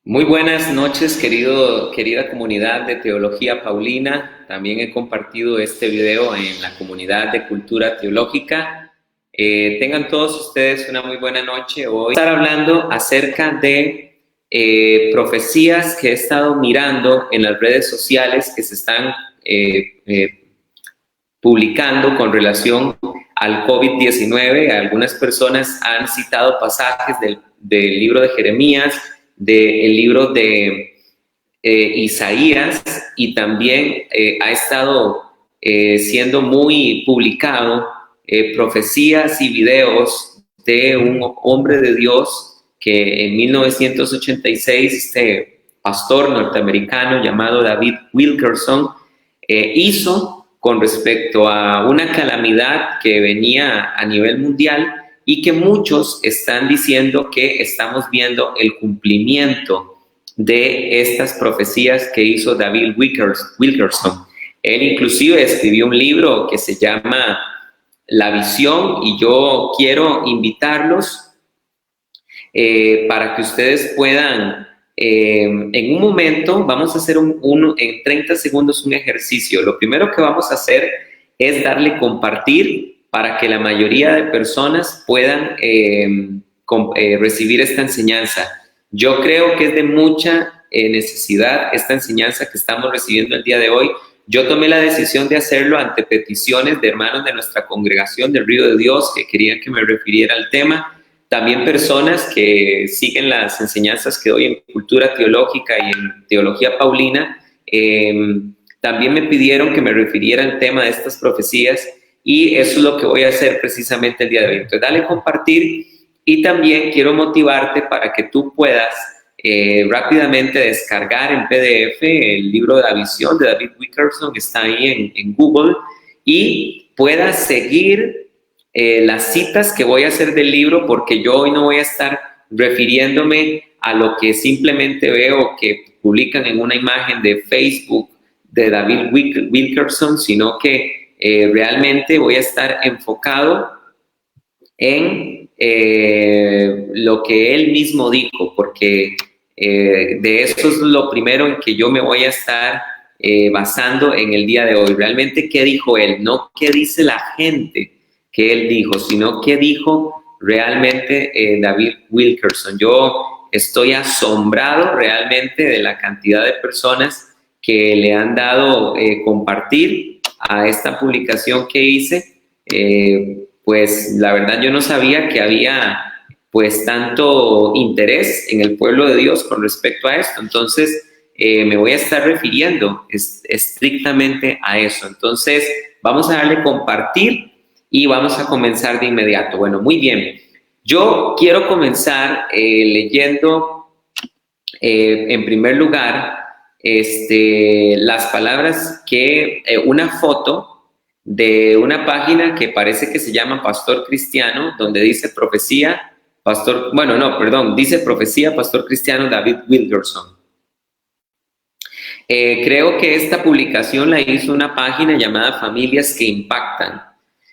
Muy buenas noches, querida comunidad de Teología Paulina. También he compartido este video en la comunidad de Cultura Teológica. Tengan todos ustedes una muy buena noche. Hoy voy a estar hablando acerca de profecías que he estado mirando en las redes sociales que se están publicando con relación al COVID-19. Algunas personas han citado pasajes del libro de Jeremías, del libro de Isaías, y también ha estado siendo muy publicado profecías y videos de un hombre de Dios que en 1986 este pastor norteamericano llamado David Wilkerson hizo con respecto a una calamidad que venía a nivel mundial y que muchos están diciendo que estamos viendo el cumplimiento de estas profecías que hizo David Wilkerson. Él inclusive escribió un libro que se llama La Visión, y yo quiero invitarlos para que ustedes puedan, en un momento, vamos a hacer en 30 segundos un ejercicio. Lo primero que vamos a hacer es darle compartir para que la mayoría de personas puedan recibir esta enseñanza. Yo creo que es de mucha necesidad esta enseñanza que estamos recibiendo el día de hoy. Yo tomé la decisión de hacerlo ante peticiones de hermanos de nuestra congregación del Río de Dios que querían que me refiriera al tema. También personas que siguen las enseñanzas que doy en Cultura Teológica y en Teología Paulina, también me pidieron que me refiriera al tema de estas profecías, y eso es lo que voy a hacer precisamente el día de hoy. Entonces, dale compartir, y también quiero motivarte para que tú puedas rápidamente descargar en PDF el libro de la visión de David Wilkerson, que está ahí en Google, y puedas seguir las citas que voy a hacer del libro, porque yo hoy no voy a estar refiriéndome a lo que simplemente veo que publican en una imagen de Facebook de David Wilkerson, sino que realmente voy a estar enfocado en lo que él mismo dijo, porque de eso es lo primero en que yo me voy a estar basando en el día de hoy. Realmente, ¿qué dijo él? No qué dice la gente que él dijo, sino qué dijo realmente David Wilkerson. Yo estoy asombrado realmente de la cantidad de personas que le han dado compartir a esta publicación que hice. Pues la verdad yo no sabía que había pues tanto interés en el pueblo de Dios con respecto a esto. Entonces me voy a estar refiriendo estrictamente a eso. Entonces vamos a darle compartir y vamos a comenzar de inmediato. Bueno, muy bien. Yo quiero comenzar leyendo en primer lugar las palabras una foto de una página que parece que se llama Pastor Cristiano, donde dice profecía, dice profecía Pastor Cristiano David Wilkerson. Creo que esta publicación la hizo una página llamada Familias que Impactan.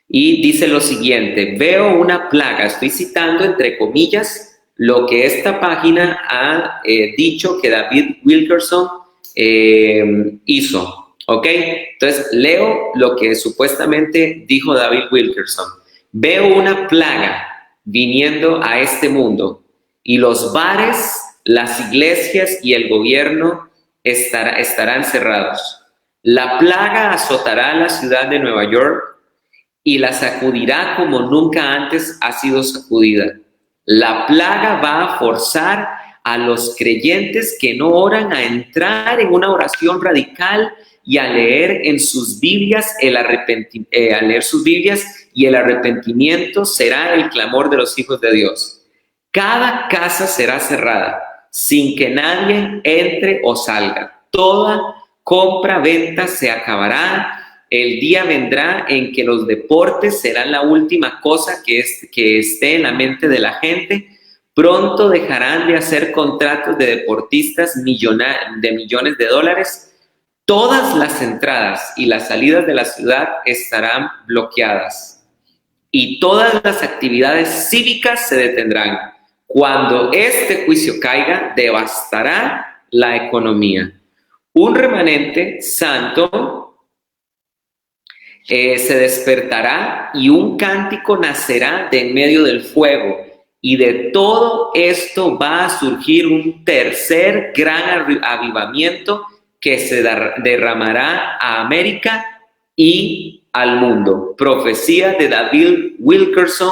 Y dice lo siguiente: veo una plaga. Estoy citando entre comillas lo que esta página ha dicho que David Wilkerson hizo. ¿Ok? Entonces leo lo que supuestamente dijo David Wilkerson. Veo una plaga viniendo a este mundo, y los bares, las iglesias y el gobierno estarán cerrados. La plaga azotará a la ciudad de Nueva York y la sacudirá como nunca antes ha sido sacudida. La plaga va a forzar a los creyentes que no oran a entrar en una oración radical y a leer en sus Biblias y el arrepentimiento será el clamor de los hijos de Dios. Cada casa será cerrada sin que nadie entre o salga. Toda compra-venta se acabará. El día vendrá en que los deportes serán la última cosa que esté en la mente de la gente. Pronto dejarán de hacer contratos de deportistas de millones de dólares. Todas las entradas y las salidas de la ciudad estarán bloqueadas y todas las actividades cívicas se detendrán. Cuando este juicio caiga, devastará la economía. Un remanente santo se despertará y un cántico nacerá de en medio del fuego. Y de todo esto va a surgir un tercer gran avivamiento que se derramará a América y al mundo. Profecía de David Wilkerson,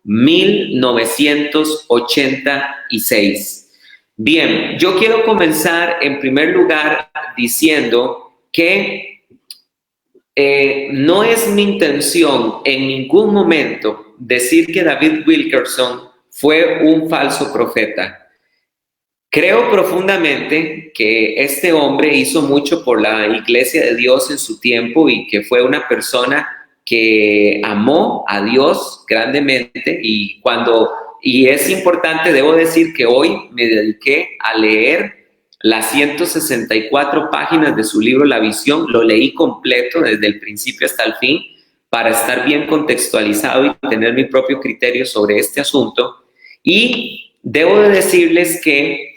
1986. Bien, yo quiero comenzar en primer lugar diciendo que no es mi intención en ningún momento decir que David Wilkerson fue un falso profeta. Creo profundamente que este hombre hizo mucho por la Iglesia de Dios en su tiempo y que fue una persona que amó a Dios grandemente y es importante, debo decir que hoy me dediqué a leer las 164 páginas de su libro La Visión, lo leí completo desde el principio hasta el fin para estar bien contextualizado y tener mi propio criterio sobre este asunto. Y debo de decirles que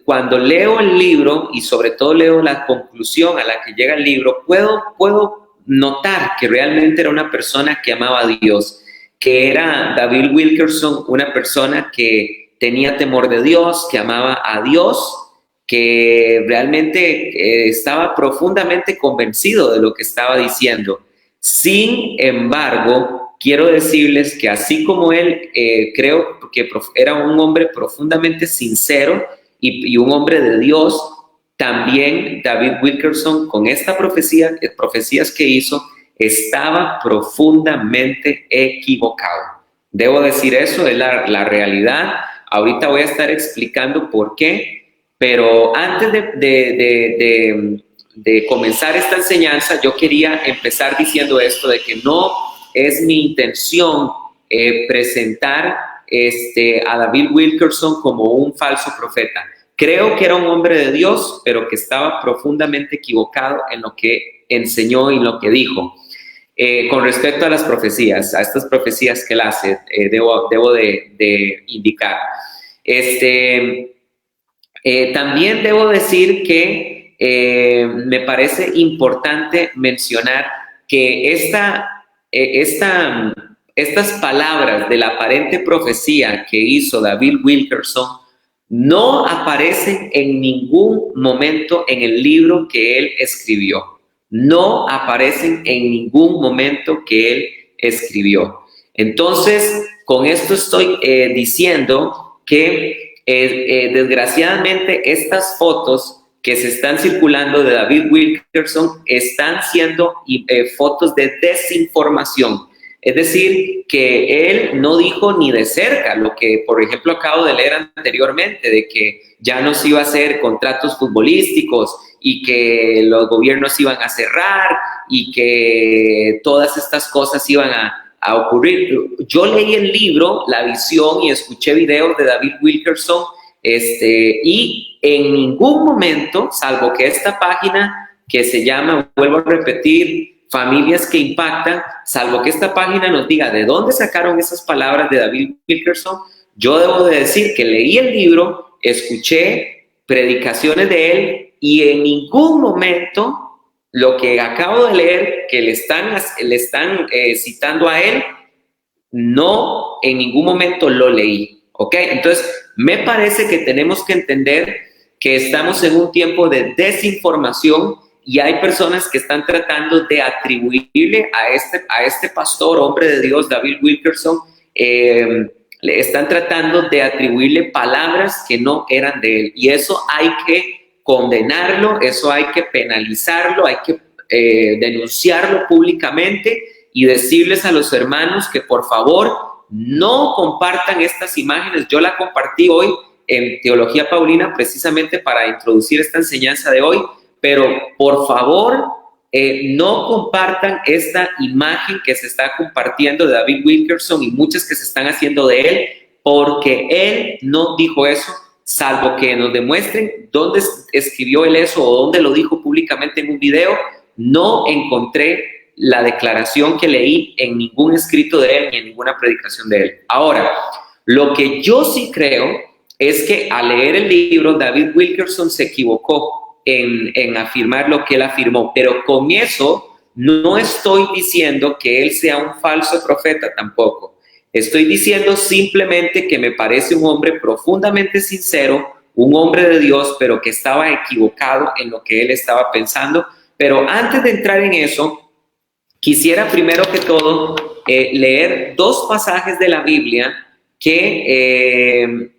cuando leo el libro y sobre todo leo la conclusión a la que llega el libro, puedo notar que realmente era una persona que amaba a Dios, que era David Wilkerson, una persona que tenía temor de Dios, que amaba a Dios, que realmente estaba profundamente convencido de lo que estaba diciendo. Sin embargo, quiero decirles que así como él, creo que era un hombre profundamente sincero y un hombre de Dios, también David Wilkerson, con esta profecías que hizo, estaba profundamente equivocado. Debo decir eso, es la realidad. Ahorita voy a estar explicando por qué, pero antes de comenzar esta enseñanza, yo quería empezar diciendo esto, de que no es mi intención presentar a David Wilkerson como un falso profeta. Creo que era un hombre de Dios, pero que estaba profundamente equivocado en lo que enseñó y lo que dijo. Con respecto a las profecías, a estas profecías que él hace, debo de indicar. También debo decir que me parece importante mencionar que estas palabras de la aparente profecía que hizo David Wilkerson no aparecen en ningún momento en el libro que él escribió. No aparecen en ningún momento que él escribió. Entonces, con esto estoy diciendo que desgraciadamente estas fotos que se están circulando de David Wilkerson están siendo fotos de desinformación. Es decir, que él no dijo ni de cerca lo que, por ejemplo, acabo de leer anteriormente, de que ya no se iba a hacer contratos futbolísticos y que los gobiernos iban a cerrar y que todas estas cosas iban a ocurrir. Yo leí el libro, La Visión, y escuché videos de David Wilkerson, y en ningún momento, salvo que esta página que se llama, vuelvo a repetir, Familias que Impactan, salvo que esta página nos diga de dónde sacaron esas palabras de David Wilkerson, yo debo de decir que leí el libro, escuché predicaciones de él y en ningún momento lo que acabo de leer, que le están citando a él, no en ningún momento lo leí, ¿ok? Entonces, me parece que tenemos que entender que estamos en un tiempo de desinformación y hay personas que están tratando de atribuirle a este pastor, hombre de Dios, David Wilkerson, le están tratando de atribuirle palabras que no eran de él. Y eso hay que condenarlo, eso hay que penalizarlo, hay que denunciarlo públicamente y decirles a los hermanos que por favor no compartan estas imágenes. Yo la compartí hoy en Teología Paulina precisamente para introducir esta enseñanza de hoy, pero por favor no compartan esta imagen que se está compartiendo de David Wilkerson y muchas que se están haciendo de él, porque él no dijo eso, salvo que nos demuestren dónde escribió él eso o dónde lo dijo públicamente en un video. No encontré la declaración que leí en ningún escrito de él ni en ninguna predicación de él. Ahora, Lo que yo sí creo es que al leer el libro, David Wilkerson se equivocó en afirmar lo que él afirmó, pero con eso no estoy diciendo que él sea un falso profeta tampoco. Estoy diciendo simplemente que me parece un hombre profundamente sincero, un hombre de Dios, pero que estaba equivocado en lo que él estaba pensando. Pero antes de entrar en eso, quisiera primero que todo leer dos pasajes de la Biblia que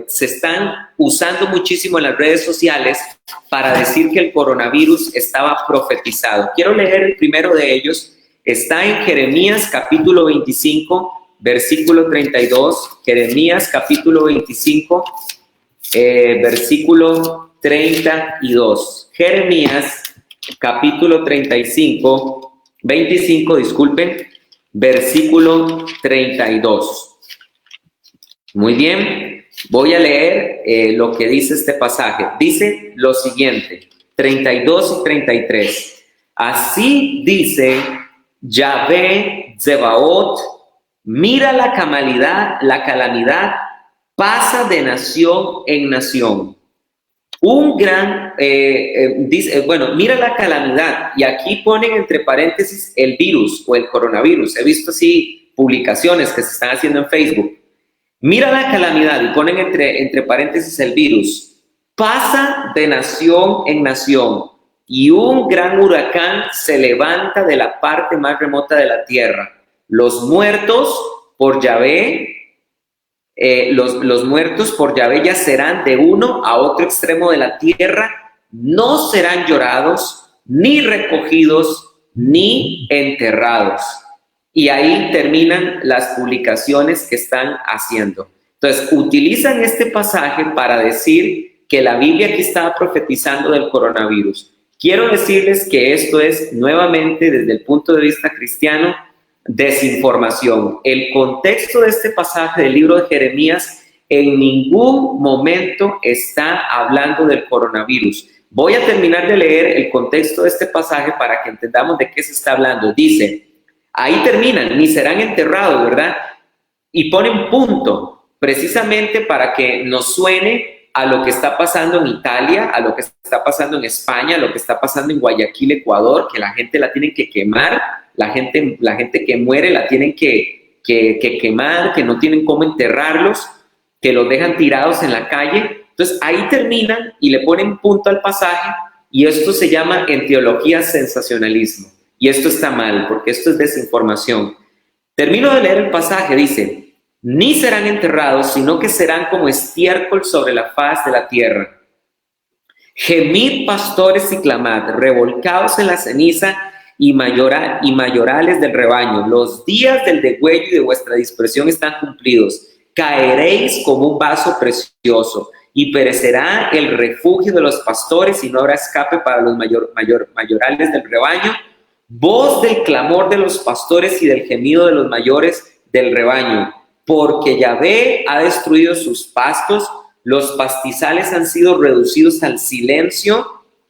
se están usando muchísimo en las redes sociales para decir que el coronavirus estaba profetizado. Quiero leer el primero de ellos. Está en Jeremías capítulo 25, versículo 32. Jeremías capítulo 25, versículo 32. Jeremías capítulo 25, disculpen, versículo 32. Muy bien, voy a leer lo que dice este pasaje. Dice lo siguiente, 32 y 33. Así dice Yahvé Zebaot, mira la calamidad pasa de nación en nación. Un gran, mira la calamidad, y aquí ponen entre paréntesis el virus o el coronavirus. He visto así publicaciones que se están haciendo en Facebook. Mira la calamidad, y ponen entre paréntesis el virus. Pasa de nación en nación, y un gran huracán se levanta de la parte más remota de la tierra. Los muertos por Yahvé, los muertos por Yahvé yacerán de uno a otro extremo de la tierra, no serán llorados, ni recogidos, ni enterrados. Y ahí terminan las publicaciones que están haciendo. Entonces, utilizan este pasaje para decir que la Biblia aquí estaba profetizando del coronavirus. Quiero decirles que esto es, nuevamente, desde el punto de vista cristiano, desinformación. El contexto de este pasaje del libro de Jeremías en ningún momento está hablando del coronavirus. Voy a terminar de leer el contexto de este pasaje para que entendamos de qué se está hablando. Dice, ahí terminan, ni serán enterrados, ¿verdad? Y ponen punto, precisamente para que nos suene a lo que está pasando en Italia, a lo que está pasando en España, a lo que está pasando en Guayaquil, Ecuador, que la gente la tienen que quemar, la gente que muere la tienen que quemar, que no tienen cómo enterrarlos, que los dejan tirados en la calle. Entonces ahí terminan y le ponen punto al pasaje, y esto se llama en teología sensacionalismo. Y esto está mal, porque esto es desinformación. Termino de leer el pasaje, dice, ni serán enterrados, sino que serán como estiércol sobre la faz de la tierra. Gemid, pastores, y clamad, revolcaos en la ceniza y mayorales del rebaño. Los días del degüello y de vuestra dispersión están cumplidos. Caeréis como un vaso precioso, y perecerá el refugio de los pastores, y no habrá escape para los mayorales del rebaño. Voz del clamor de los pastores y del gemido de los mayores del rebaño, porque Yahvé ha destruido sus pastos, los pastizales han sido reducidos al silencio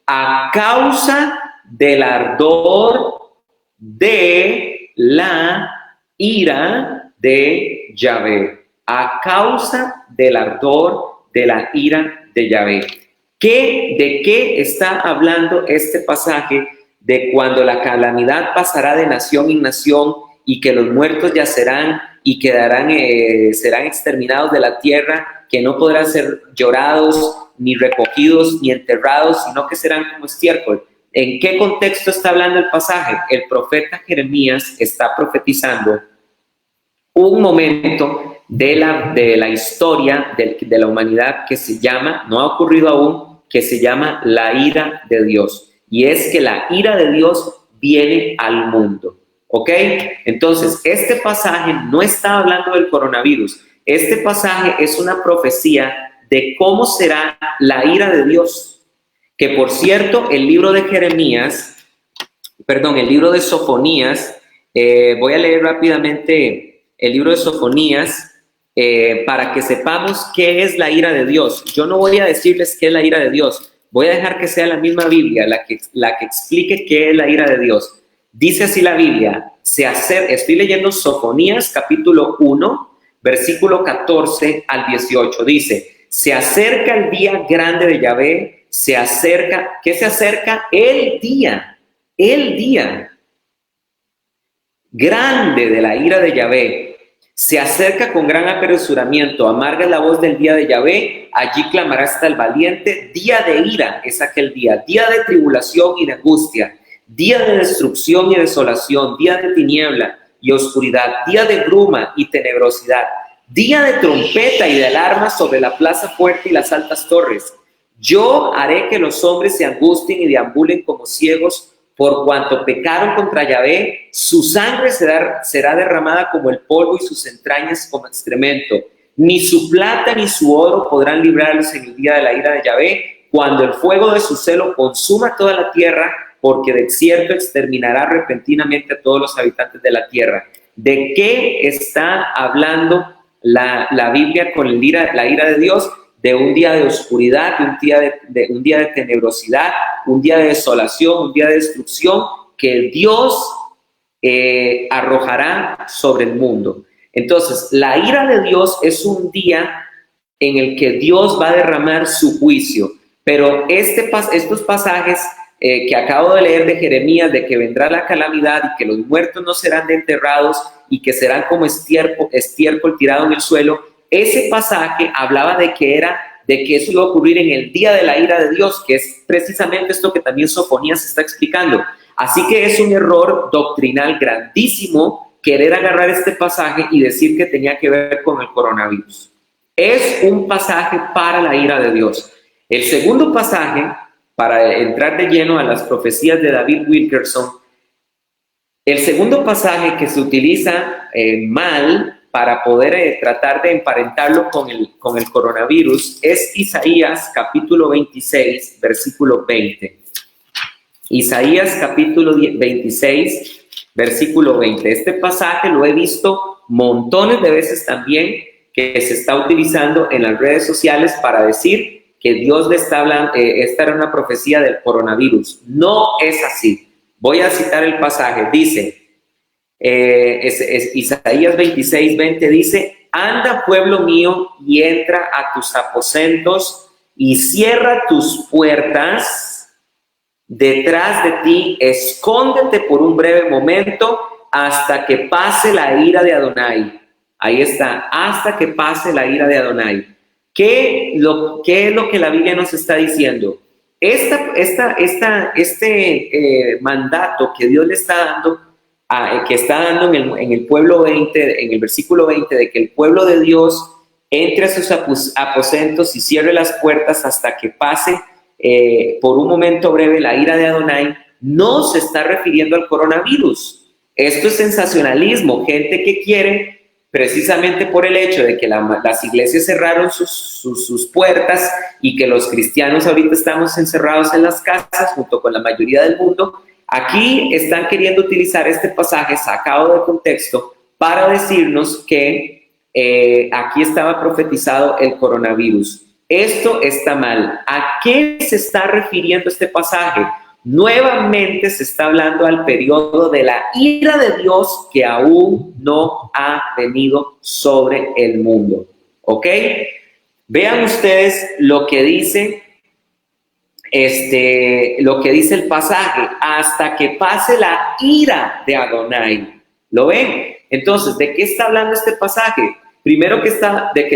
a causa del ardor de la ira de Yahvé. A causa del ardor de la ira de Yahvé. ¿De qué está hablando este pasaje? De cuando la calamidad pasará de nación en nación, y que los muertos yacerán y serán exterminados de la tierra, que no podrán ser llorados, ni recogidos, ni enterrados, sino que serán como estiércol. ¿En qué contexto está hablando el pasaje? El profeta Jeremías está profetizando un momento de la historia de la humanidad que se llama, no ha ocurrido aún, que se llama la ira de Dios. Y es que la ira de Dios viene al mundo. ¿Ok? Entonces, este pasaje no está hablando del coronavirus. Este pasaje es una profecía de cómo será la ira de Dios. Que, por cierto, el libro de Sofonías, voy a leer rápidamente el libro de Sofonías para que sepamos qué es la ira de Dios. Yo no voy a decirles qué es la ira de Dios. Voy a dejar que sea la misma Biblia la que explique qué es la ira de Dios. Dice así la Biblia, estoy leyendo Sofonías capítulo 1, versículo 14 al 18. Dice, se acerca el día grande de Yahvé, se acerca, ¿qué se acerca? El día grande de la ira de Yahvé. Se acerca con gran apresuramiento, amarga la voz del día de Yahvé, allí clamará hasta el valiente. Día de ira es aquel día de tribulación y de angustia, día de destrucción y desolación, día de tiniebla y oscuridad, día de bruma y tenebrosidad, día de trompeta y de alarma sobre la plaza fuerte y las altas torres. Yo haré que los hombres se angustien y deambulen como ciegos, por cuanto pecaron contra Yahvé, su sangre será derramada como el polvo y sus entrañas como excremento. Ni su plata ni su oro podrán librarlos en el día de la ira de Yahvé, cuando el fuego de su celo consuma toda la tierra, porque de cierto exterminará repentinamente a todos los habitantes de la tierra. ¿De qué está hablando la Biblia con la ira de Dios? De un día de oscuridad, de un día de tenebrosidad, un día de desolación, un día de destrucción que Dios arrojará sobre el mundo. Entonces, la ira de Dios es un día en el que Dios va a derramar su juicio. Pero estos pasajes que acabo de leer de Jeremías, de que vendrá la calamidad y que los muertos no serán enterrados y que serán como estiércol tirado en el suelo, ese pasaje hablaba de que eso iba a ocurrir en el día de la ira de Dios, que es precisamente esto que también Sofonías está explicando. Así que es un error doctrinal grandísimo querer agarrar este pasaje y decir que tenía que ver con el coronavirus. Es un pasaje para la ira de Dios. El segundo pasaje, para entrar de lleno a las profecías de David Wilkerson, el segundo pasaje que se utiliza mal para poder tratar de emparentarlo con el coronavirus es Isaías capítulo 26, versículo 20. Isaías capítulo 26, versículo 20. Este pasaje lo he visto montones de veces también que se está utilizando en las redes sociales para decir que Dios le está hablando, esta era una profecía del coronavirus. No es así. Voy a citar el pasaje. Dice, Isaías 26, 20 dice, anda pueblo mío y entra a tus aposentos y cierra tus puertas detrás de ti, escóndete por un breve momento hasta que pase la ira de Adonai. Ahí está, hasta que pase la ira de Adonai. ¿Qué es lo que la Biblia nos está diciendo? Este mandato que Dios le está dando, que está dando en el pueblo 20, en el versículo 20, de que el pueblo de Dios entre a sus aposentos y cierre las puertas hasta que pase por un momento breve la ira de Adonai, no se está refiriendo al coronavirus. Esto es sensacionalismo, gente que quiere, precisamente por el hecho de que las iglesias cerraron sus puertas y que los cristianos ahorita estamos encerrados en las casas junto con la mayoría del mundo. Aquí están queriendo utilizar este pasaje sacado de contexto para decirnos que aquí estaba profetizado el coronavirus. Esto está mal. ¿A qué se está refiriendo este pasaje? Nuevamente se está hablando al periodo de la ira de Dios que aún no ha venido sobre el mundo. ¿Ok? Vean ustedes lo que dice el pasaje, hasta que pase la ira de Adonai. ¿Lo ven? Entonces, ¿de qué está hablando este pasaje? Primero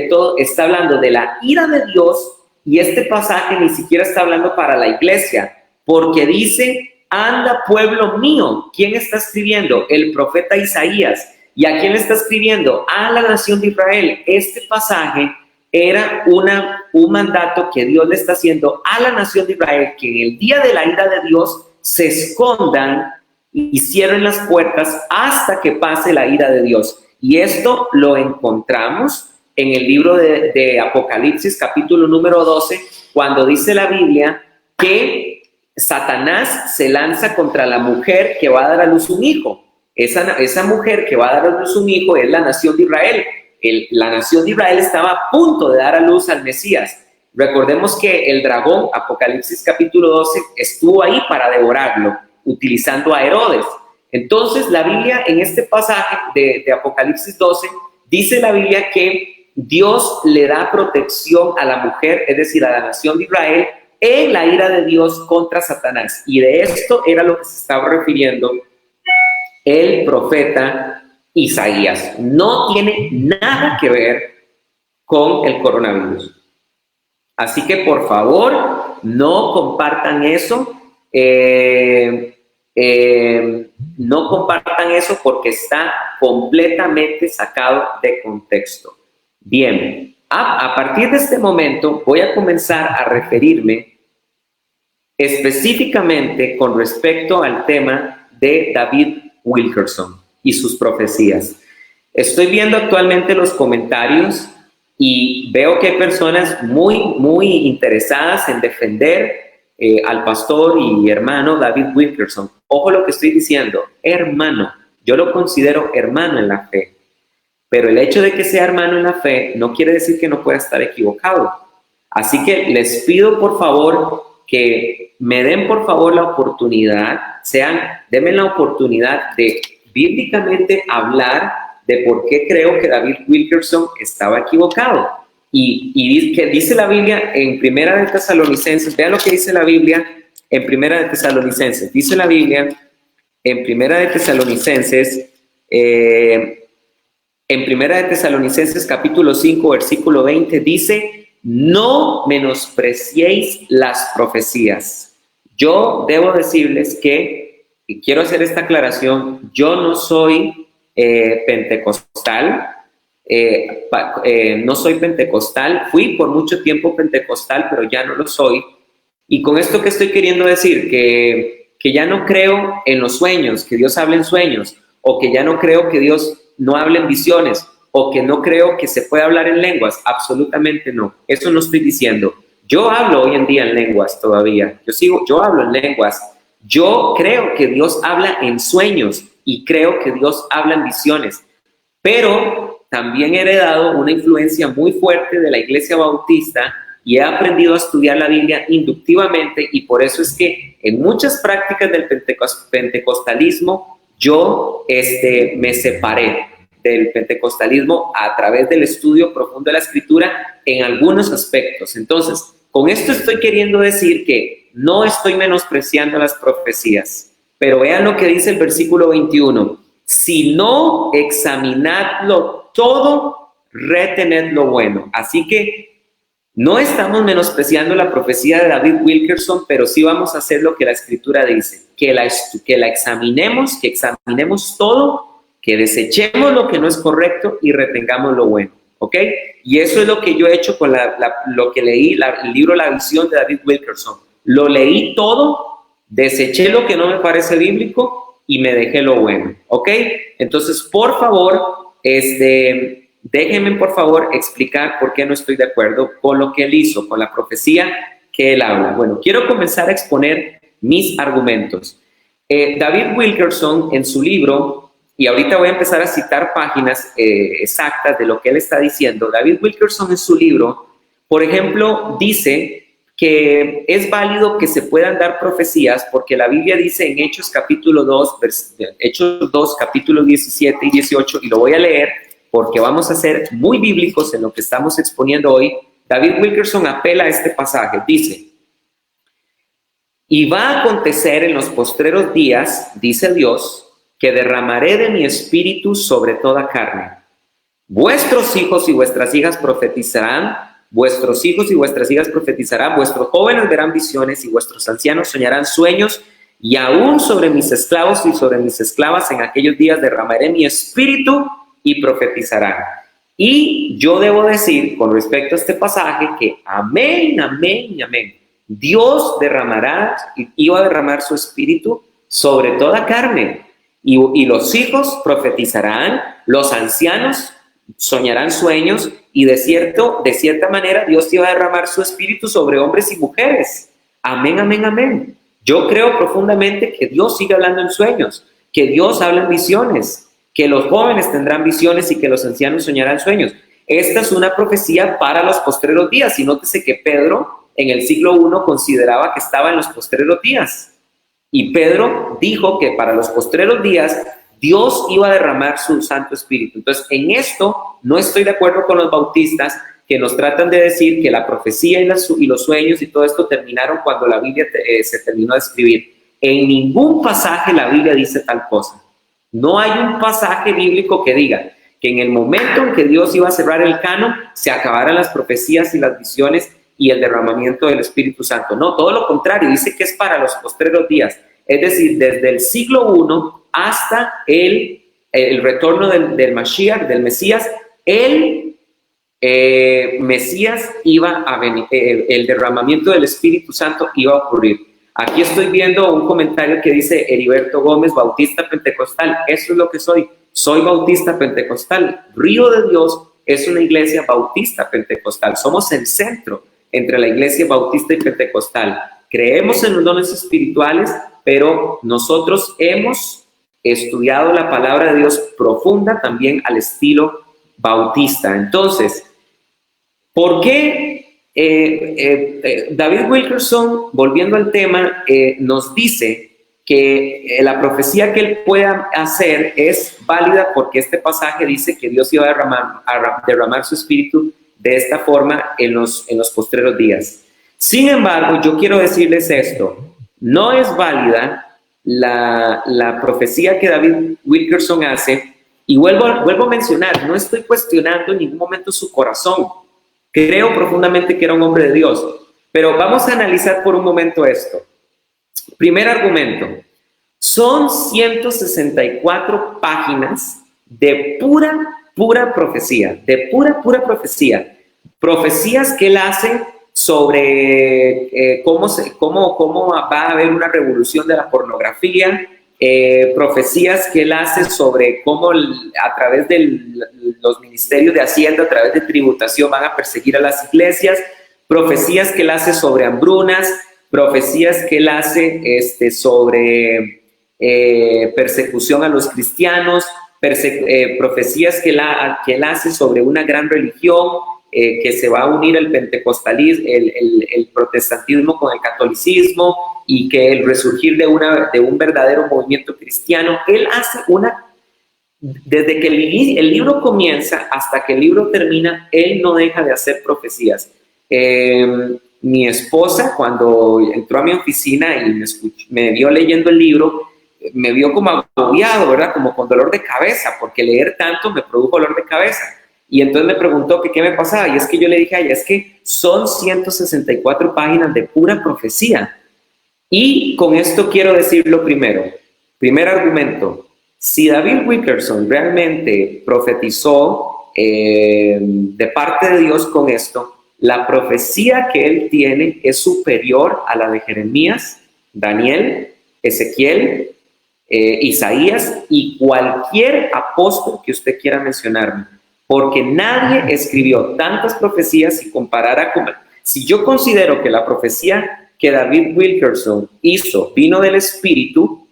todo está hablando de la ira de Dios, y este pasaje ni siquiera está hablando para la iglesia, porque dice, anda pueblo mío. ¿Quién está escribiendo? El profeta Isaías. ¿Y a quién le está escribiendo? A la nación de Israel. Este pasaje era un mandato que Dios le está haciendo a la nación de Israel, que en el día de la ira de Dios se escondan y cierren las puertas hasta que pase la ira de Dios. Y esto lo encontramos en el libro de Apocalipsis, capítulo número 12, cuando dice la Biblia que Satanás se lanza contra la mujer que va a dar a luz un hijo. Esa mujer que va a dar a luz un hijo es la nación de Israel. La nación de Israel estaba a punto de dar a luz al Mesías. Recordemos que el dragón, Apocalipsis capítulo 12, estuvo ahí para devorarlo, utilizando a Herodes. Entonces, la Biblia en este pasaje de Apocalipsis 12 Dice la Biblia que Dios le da protección a la mujer, es decir, a la nación de Israel, en la ira de Dios contra Satanás. Y de esto era lo que se estaba refiriendo el profeta Isaías. No tiene nada que ver con el coronavirus. Así que por favor, no compartan eso. No compartan eso porque está completamente sacado de contexto. Bien, a partir de este momento voy a comenzar a referirme específicamente con respecto al tema de David Wilkerson y sus profecías. Estoy viendo actualmente los comentarios y veo que hay personas muy interesadas en defender al pastor y hermano David Wilkerson. Ojo lo que estoy diciendo, hermano. Yo lo considero hermano en la fe. Pero el hecho de que sea hermano en la fe no quiere decir que no pueda estar equivocado. Así que les pido por favor que me den por favor la oportunidad, denme la oportunidad de bíblicamente hablar de por qué creo que David Wilkerson estaba equivocado. Y que dice la Biblia en Primera de Tesalonicenses, vean lo que dice la Biblia en Primera de Tesalonicenses. Dice la Biblia en Primera de Tesalonicenses, capítulo 5, versículo 20, dice: no menospreciéis las profecías. Yo debo decirles que, y quiero hacer esta aclaración, yo no soy pentecostal, no soy pentecostal, fui por mucho tiempo pentecostal, pero ya no lo soy. Y con esto que estoy queriendo decir, que ya no creo en los sueños, que Dios hable en sueños, o que ya no creo que Dios no hable en visiones, o que no creo que se pueda hablar en lenguas. Absolutamente no, eso no estoy diciendo. Yo hablo hoy en día en lenguas todavía, yo hablo en lenguas. Yo creo que Dios habla en sueños y creo que Dios habla en visiones, pero también he heredado una influencia muy fuerte de la Iglesia Bautista y he aprendido a estudiar la Biblia inductivamente, y por eso es que en muchas prácticas del pentecostalismo yo me separé del pentecostalismo a través del estudio profundo de la Escritura en algunos aspectos. Entonces, con esto estoy queriendo decir que no estoy menospreciando las profecías, pero vean lo que dice el versículo 21. Si no examinadlo todo, retened lo bueno. Así que no estamos menospreciando la profecía de David Wilkerson, pero sí vamos a hacer lo que la Escritura dice, que la examinemos, que examinemos todo, que desechemos lo que no es correcto y retengamos lo bueno, ¿ok? Y eso es lo que yo he hecho con lo que leí, el libro La Visión de David Wilkerson. Lo leí todo, deseché lo que no me parece bíblico y me dejé lo bueno, ¿ok? Entonces, por favor, déjenme por favor explicar por qué no estoy de acuerdo con lo que él hizo, con la profecía que él habla. Bueno, quiero comenzar a exponer mis argumentos. David Wilkerson en su libro, y ahorita voy a empezar a citar páginas exactas de lo que él está diciendo. David Wilkerson en su libro, por ejemplo, dice que es válido que se puedan dar profecías porque la Biblia dice en Hechos capítulo 2, Hechos 2, capítulos 17 y 18, y lo voy a leer porque vamos a ser muy bíblicos en lo que estamos exponiendo hoy. David Wilkerson apela a este pasaje, dice: y va a acontecer en los postreros días, dice Dios, que derramaré de mi espíritu sobre toda carne. Vuestros hijos y vuestras hijas profetizarán, vuestros hijos y vuestras hijas profetizarán, vuestros jóvenes verán visiones y vuestros ancianos soñarán sueños, y aún sobre mis esclavos y sobre mis esclavas en aquellos días derramaré mi espíritu y profetizarán. Y yo debo decir con respecto a este pasaje que amén, amén y amén. Dios iba a derramar su espíritu sobre toda carne. Y los hijos profetizarán, los ancianos soñarán sueños, y de cierta manera Dios iba a derramar su espíritu sobre hombres y mujeres. Amén, amén, amén. Yo creo profundamente que Dios sigue hablando en sueños, que Dios habla en visiones, que los jóvenes tendrán visiones y que los ancianos soñarán sueños. Esta es una profecía para los postreros días, y nótese que Pedro en el siglo I consideraba que estaba en los postreros días. Y Pedro dijo que para los postreros días Dios iba a derramar su Santo Espíritu. Entonces, en esto no estoy de acuerdo con los bautistas que nos tratan de decir que la profecía y los sueños y todo esto terminaron cuando la Biblia se terminó de escribir. En ningún pasaje la Biblia dice tal cosa. No hay un pasaje bíblico que diga que en el momento en que Dios iba a cerrar el canon, se acabaran las profecías y las visiones y el derramamiento del Espíritu Santo. No, todo lo contrario, dice que es para los postreros días. Es decir, desde el siglo I hasta el retorno del Mashiach, del Mesías, el Mesías iba a venir, el derramamiento del Espíritu Santo iba a ocurrir. Aquí estoy viendo un comentario que dice Heriberto Gómez, bautista pentecostal. Eso es lo que soy bautista pentecostal. Río de Dios es una iglesia bautista pentecostal. Somos el centro entre la iglesia bautista y pentecostal. Creemos en los dones espirituales, pero nosotros hemos estudiado la palabra de Dios profunda también al estilo bautista. Entonces, ¿por qué David Wilkerson, volviendo al tema, nos dice que la profecía que él pueda hacer es válida porque este pasaje dice que Dios iba a derramar su espíritu de esta forma en los postreros días? Sin embargo, yo quiero decirles esto, no es válida la profecía que David Wilkerson hace, y vuelvo a mencionar, no estoy cuestionando en ningún momento su corazón, creo profundamente que era un hombre de Dios, pero vamos a analizar por un momento esto. Primer argumento, son 164 páginas de pura profecía, de pura profecía, profecías que él hace sobre cómo va a haber una revolución de la pornografía, profecías que él hace sobre cómo a través de los ministerios de Hacienda, a través de tributación van a perseguir a las iglesias, profecías que él hace sobre hambrunas, profecías que él hace sobre persecución a los cristianos, profecías que él hace sobre una gran religión, que se va a unir el pentecostalismo, el protestantismo con el catolicismo y que el resurgir de un verdadero movimiento cristiano. Él hace desde que el libro comienza hasta que el libro termina, él no deja de hacer profecías. Mi esposa, cuando entró a mi oficina y me vio leyendo el libro, me vio como agobiado, ¿verdad? Como con dolor de cabeza, porque leer tanto me produjo dolor de cabeza. Y entonces me preguntó que qué me pasaba, y es que yo le dije a ella, es que son 164 páginas de pura profecía. Y con esto quiero decir lo primero. Primer argumento, si David Wilkerson realmente profetizó de parte de Dios con esto, la profecía que él tiene es superior a la de Jeremías, Daniel, Ezequiel, Isaías y cualquier apóstol que usted quiera mencionarme. Porque nadie escribió tantas profecías y comparara con... Si yo considero que la profecía que David Wilkerson hizo vino del Espíritu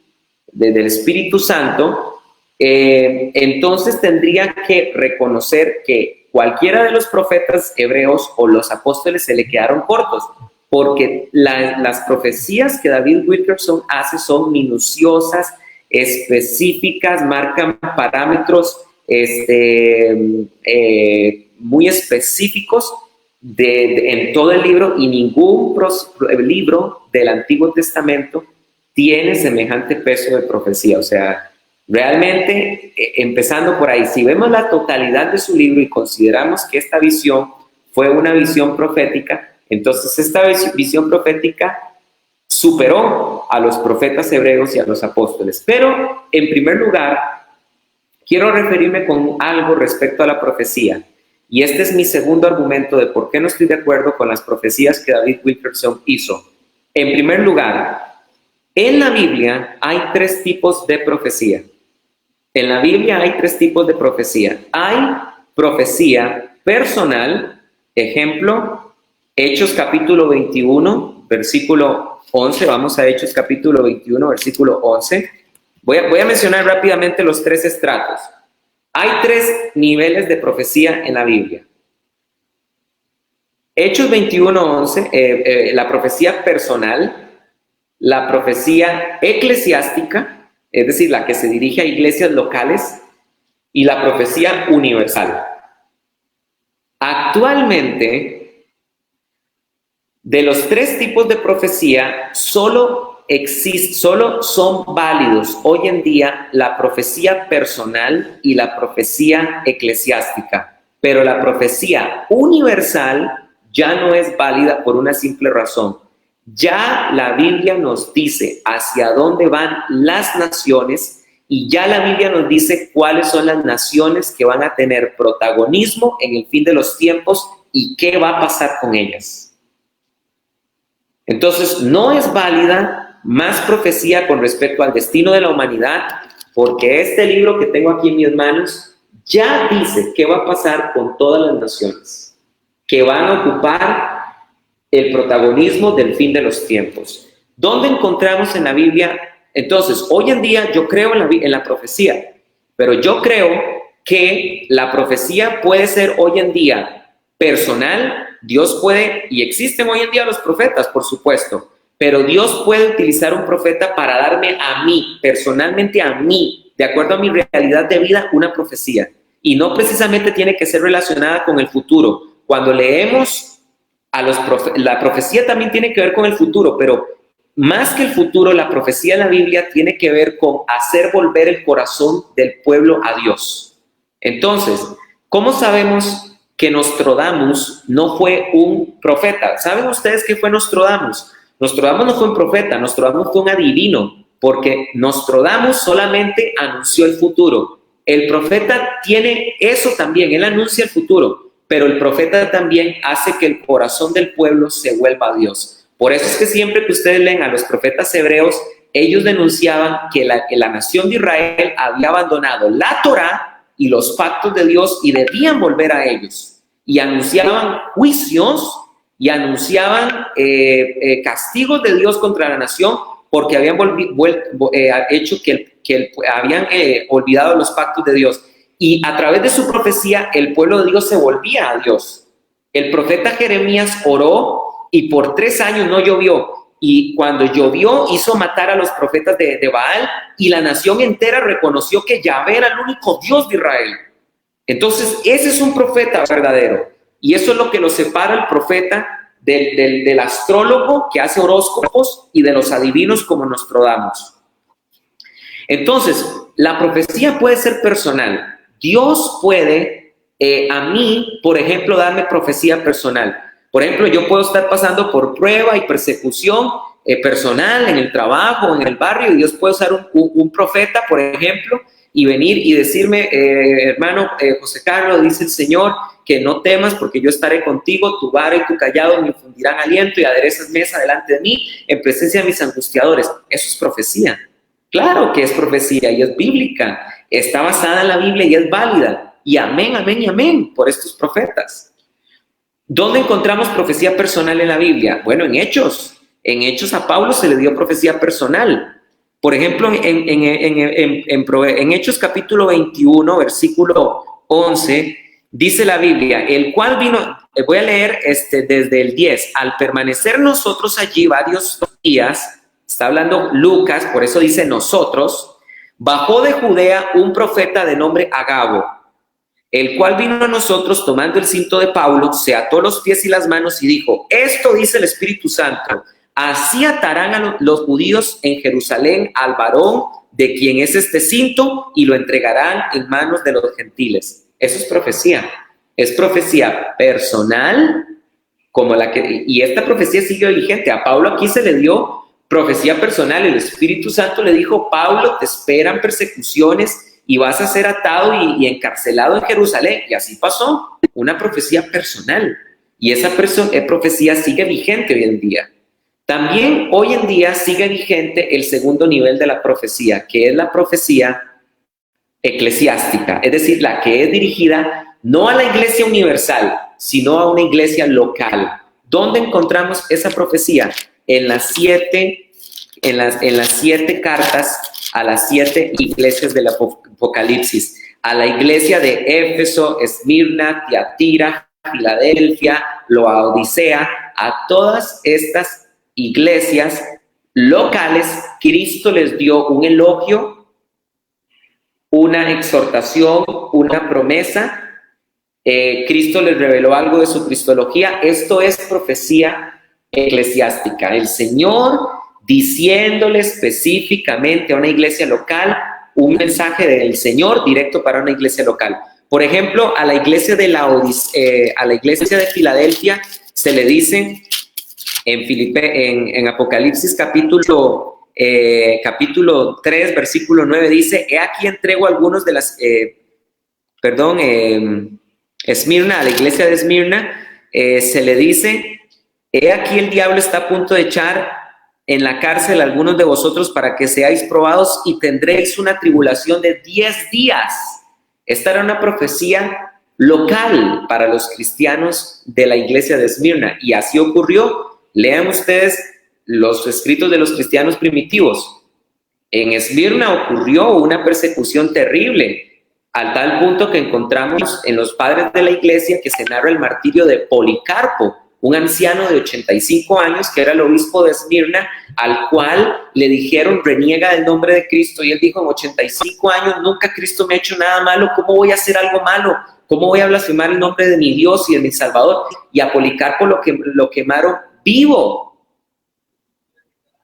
Santo, entonces tendría que reconocer que cualquiera de los profetas hebreos o los apóstoles se le quedaron cortos, porque las profecías que David Wilkerson hace son minuciosas, específicas, marcan parámetros muy específicos en todo el libro, y ningún libro del Antiguo Testamento tiene semejante peso de profecía. O sea, realmente, empezando por ahí, si vemos la totalidad de su libro y consideramos que esta visión fue una visión profética, entonces esta visión profética superó a los profetas hebreos y a los apóstoles. Pero, en primer lugar, quiero referirme con algo respecto a la profecía, y este es mi segundo argumento de por qué no estoy de acuerdo con las profecías que David Wilkerson hizo. En primer lugar, en la Biblia hay tres tipos de profecía. En la Biblia hay tres tipos de profecía. Hay profecía personal, ejemplo, Hechos capítulo 21, versículo 11, vamos a Hechos capítulo 21, versículo 11. Voy a mencionar rápidamente los tres estratos. Hay tres niveles de profecía en la Biblia. Hechos 21:11, la profecía personal, la profecía eclesiástica es decir, la que se dirige a iglesias locales, y la profecía universal. Actualmente, de los tres tipos de profecía, solo son válidos hoy en día la profecía personal y la profecía eclesiástica, pero la profecía universal ya no es válida por una simple razón. Ya la Biblia nos dice hacia dónde van las naciones y ya la Biblia nos dice cuáles son las naciones que van a tener protagonismo en el fin de los tiempos y qué va a pasar con ellas. Entonces, no es válida más profecía con respecto al destino de la humanidad, porque este libro que tengo aquí en mis manos ya dice qué va a pasar con todas las naciones que van a ocupar el protagonismo del fin de los tiempos. ¿Dónde encontramos en la Biblia? Entonces, hoy en día yo creo en la profecía, pero yo creo que la profecía puede ser hoy en día personal. Dios puede, y existen hoy en día los profetas, por supuesto, pero Dios puede utilizar un profeta para darme a mí, personalmente a mí, de acuerdo a mi realidad de vida, una profecía. Y no precisamente tiene que ser relacionada con el futuro. Cuando leemos la profecía también tiene que ver con el futuro, pero más que el futuro, la profecía de la Biblia tiene que ver con hacer volver el corazón del pueblo a Dios. Entonces, ¿cómo sabemos que Nostradamus no fue un profeta? ¿Saben ustedes qué fue Nostradamus? Nostradamus no fue un profeta, Nostradamus fue un adivino, porque Nostradamus solamente anunció el futuro. El profeta tiene eso también, él anuncia el futuro, pero el profeta también hace que el corazón del pueblo se vuelva a Dios. Por eso es que siempre que ustedes leen a los profetas hebreos, ellos denunciaban que la nación de Israel había abandonado la Torá y los pactos de Dios y debían volver a ellos. Y anunciaban juicios y anunciaban castigos de Dios contra la nación porque habían hecho habían olvidado los pactos de Dios. Y a través de su profecía, el pueblo de Dios se volvía a Dios. El profeta Jeremías oró y por 3 años no llovió. Y cuando llovió, hizo matar a los profetas de Baal, y la nación entera reconoció que Yahvé era el único Dios de Israel. Entonces, ese es un profeta verdadero. Y eso es lo que lo separa el profeta del astrólogo que hace horóscopos y de los adivinos como Nostradamus. Entonces, la profecía puede ser personal. Dios puede, a mí, por ejemplo, darme profecía personal. Por ejemplo, yo puedo estar pasando por prueba y persecución personal en el trabajo, en el barrio, y Dios puede usar un profeta, por ejemplo, y venir y decirme, hermano José Carlos, dice el Señor, que no temas porque yo estaré contigo, tu vara y tu callado me infundirán aliento y aderezas mesa delante de mí en presencia de mis angustiadores. Eso es profecía. Claro que es profecía y es bíblica, está basada en la Biblia y es válida. Y amén, amén y amén por estos profetas. ¿Dónde encontramos profecía personal en la Biblia? Bueno, en Hechos. En Hechos a Pablo se le dio profecía personal. Por ejemplo, en Hechos capítulo 21, versículo 11, dice la Biblia, el cual vino, voy a leer desde el 10, al permanecer nosotros allí varios días, está hablando Lucas, por eso dice nosotros, bajó de Judea un profeta de nombre Agabo, el cual vino a nosotros tomando el cinto de Pablo, se ató los pies y las manos y dijo, esto dice el Espíritu Santo, así atarán a los judíos en Jerusalén al varón de quien es este cinto y lo entregarán en manos de los gentiles. Eso es profecía personal, como y esta profecía sigue vigente. A Pablo aquí se le dio profecía personal, el Espíritu Santo le dijo, Pablo, te esperan persecuciones y vas a ser atado y encarcelado en Jerusalén. Y así pasó, una profecía personal. Y esa profecía sigue vigente hoy en día. También hoy en día sigue vigente el segundo nivel de la profecía, que es la profecía eclesiástica, es decir, la que es dirigida no a la iglesia universal, sino a una iglesia local. ¿Dónde encontramos esa profecía? En las 7 cartas a las 7 iglesias del Apocalipsis, a la iglesia de Éfeso, Esmirna, Tiatira, Filadelfia, Laodicea, a todas estas iglesias locales, Cristo les dio un elogio una exhortación, una promesa. Cristo les reveló algo de su cristología. Esto es profecía eclesiástica. El Señor diciéndole específicamente a una iglesia local un mensaje del Señor directo para una iglesia local. Por ejemplo, a la iglesia de Filadelfia se le dice en Apocalipsis capítulo 3, versículo 9, dice: he aquí entrego algunos de las, Esmirna, a la iglesia de Esmirna, se le dice: he aquí el diablo está a punto de echar en la cárcel a algunos de vosotros para que seáis probados y tendréis una tribulación de 10 días. Esta era una profecía local para los cristianos de la iglesia de Esmirna, y así ocurrió. Lean ustedes los escritos de los cristianos primitivos. En Esmirna ocurrió una persecución terrible, al tal punto que encontramos en los padres de la iglesia que se narra el martirio de Policarpo, un anciano de 85 años que era el obispo de Esmirna, al cual le dijeron: reniega del nombre de Cristo. Y él dijo: en 85 años nunca Cristo me ha hecho nada malo, ¿cómo voy a hacer algo malo? ¿Cómo voy a blasfemar el nombre de mi Dios y de mi Salvador? Y a Policarpo lo quemaron vivo.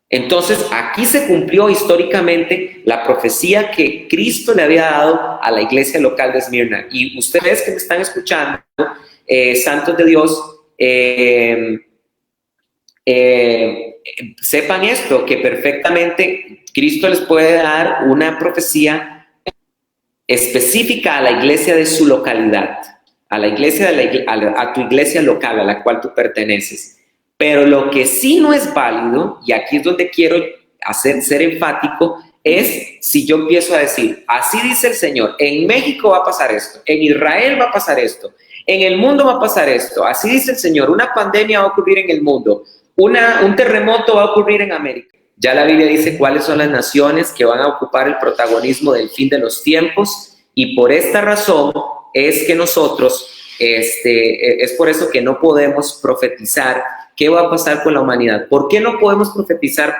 Entonces aquí se cumplió históricamente la profecía que Cristo le había dado a la iglesia local de Esmirna. Y ustedes que me están escuchando, santos de Dios, sepan esto, que perfectamente Cristo les puede dar una profecía específica a la iglesia de su localidad, a la iglesia a tu iglesia local a la cual tú perteneces. Pero lo que sí no es válido, y aquí es donde quiero ser enfático, es si yo empiezo a decir: así dice el Señor, en México va a pasar esto, en Israel va a pasar esto, en el mundo va a pasar esto, así dice el Señor, una pandemia va a ocurrir en el mundo, un terremoto va a ocurrir en América. Ya la Biblia dice cuáles son las naciones que van a ocupar el protagonismo del fin de los tiempos, y por esta razón es que nosotros, es por eso que no podemos profetizar qué va a pasar con la humanidad. ¿Por qué no podemos profetizar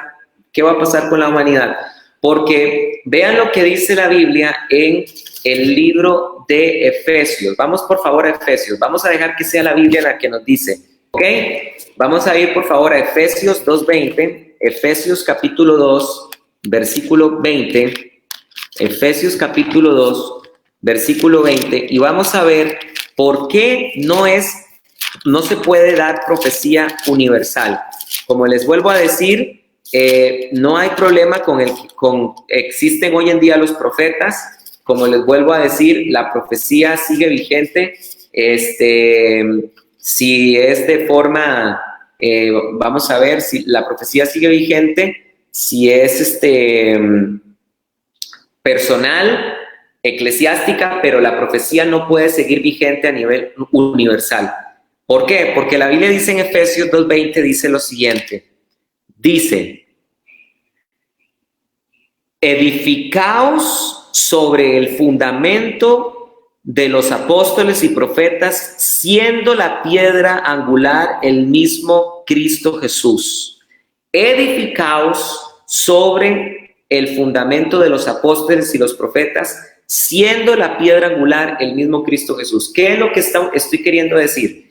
qué va a pasar con la humanidad? Porque vean lo que dice la Biblia en el libro de Efesios. Vamos por favor a Efesios. Vamos a dejar que sea la Biblia la que nos dice. ¿Ok? Vamos a ir por favor a Efesios 2:20. Efesios capítulo 2, versículo 20. Efesios capítulo 2, versículo 20. Y vamos a ver por qué no se puede dar profecía universal. Como les vuelvo a decir, no hay problema existen hoy en día los profetas. Como les vuelvo a decir, la profecía sigue vigente. Si es de forma, vamos a ver si la profecía sigue vigente, si es personal, eclesiástica, pero la profecía no puede seguir vigente a nivel universal. ¿Por qué? Porque la Biblia dice en Efesios 2:20, dice lo siguiente. Dice: edificaos sobre el fundamento de los apóstoles y profetas, siendo la piedra angular el mismo Cristo Jesús. Edificaos sobre el fundamento de los apóstoles y los profetas, siendo la piedra angular el mismo Cristo Jesús. ¿Qué es lo que estoy queriendo decir?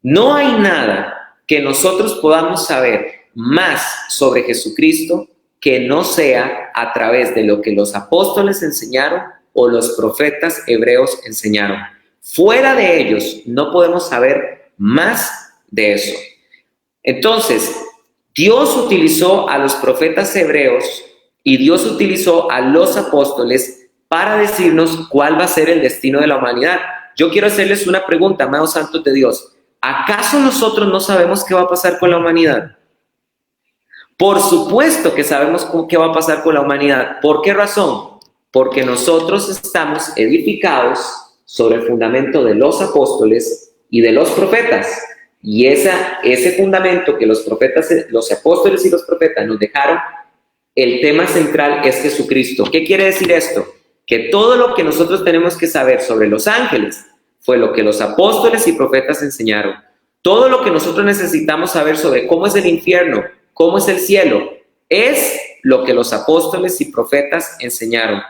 No hay nada que nosotros podamos saber más sobre Jesucristo que no sea a través de lo que los apóstoles enseñaron o los profetas hebreos enseñaron. Fuera de ellos no podemos saber más de eso. Entonces, Dios utilizó a los profetas hebreos y Dios utilizó a los apóstoles para decirnos cuál va a ser el destino de la humanidad. Yo quiero hacerles una pregunta, amados santos de Dios. ¿Acaso nosotros no sabemos qué va a pasar con la humanidad? Por supuesto que sabemos qué va a pasar con la humanidad. ¿Por qué razón? Porque nosotros estamos edificados sobre el fundamento de los apóstoles y de los profetas. Y ese fundamento que los apóstoles y los profetas nos dejaron, el tema central es Jesucristo. ¿Qué quiere decir esto? Que todo lo que nosotros tenemos que saber sobre los ángeles fue lo que los apóstoles y profetas enseñaron. Todo lo que nosotros necesitamos saber sobre cómo es el infierno, cómo es el cielo, es lo que los apóstoles y profetas enseñaron.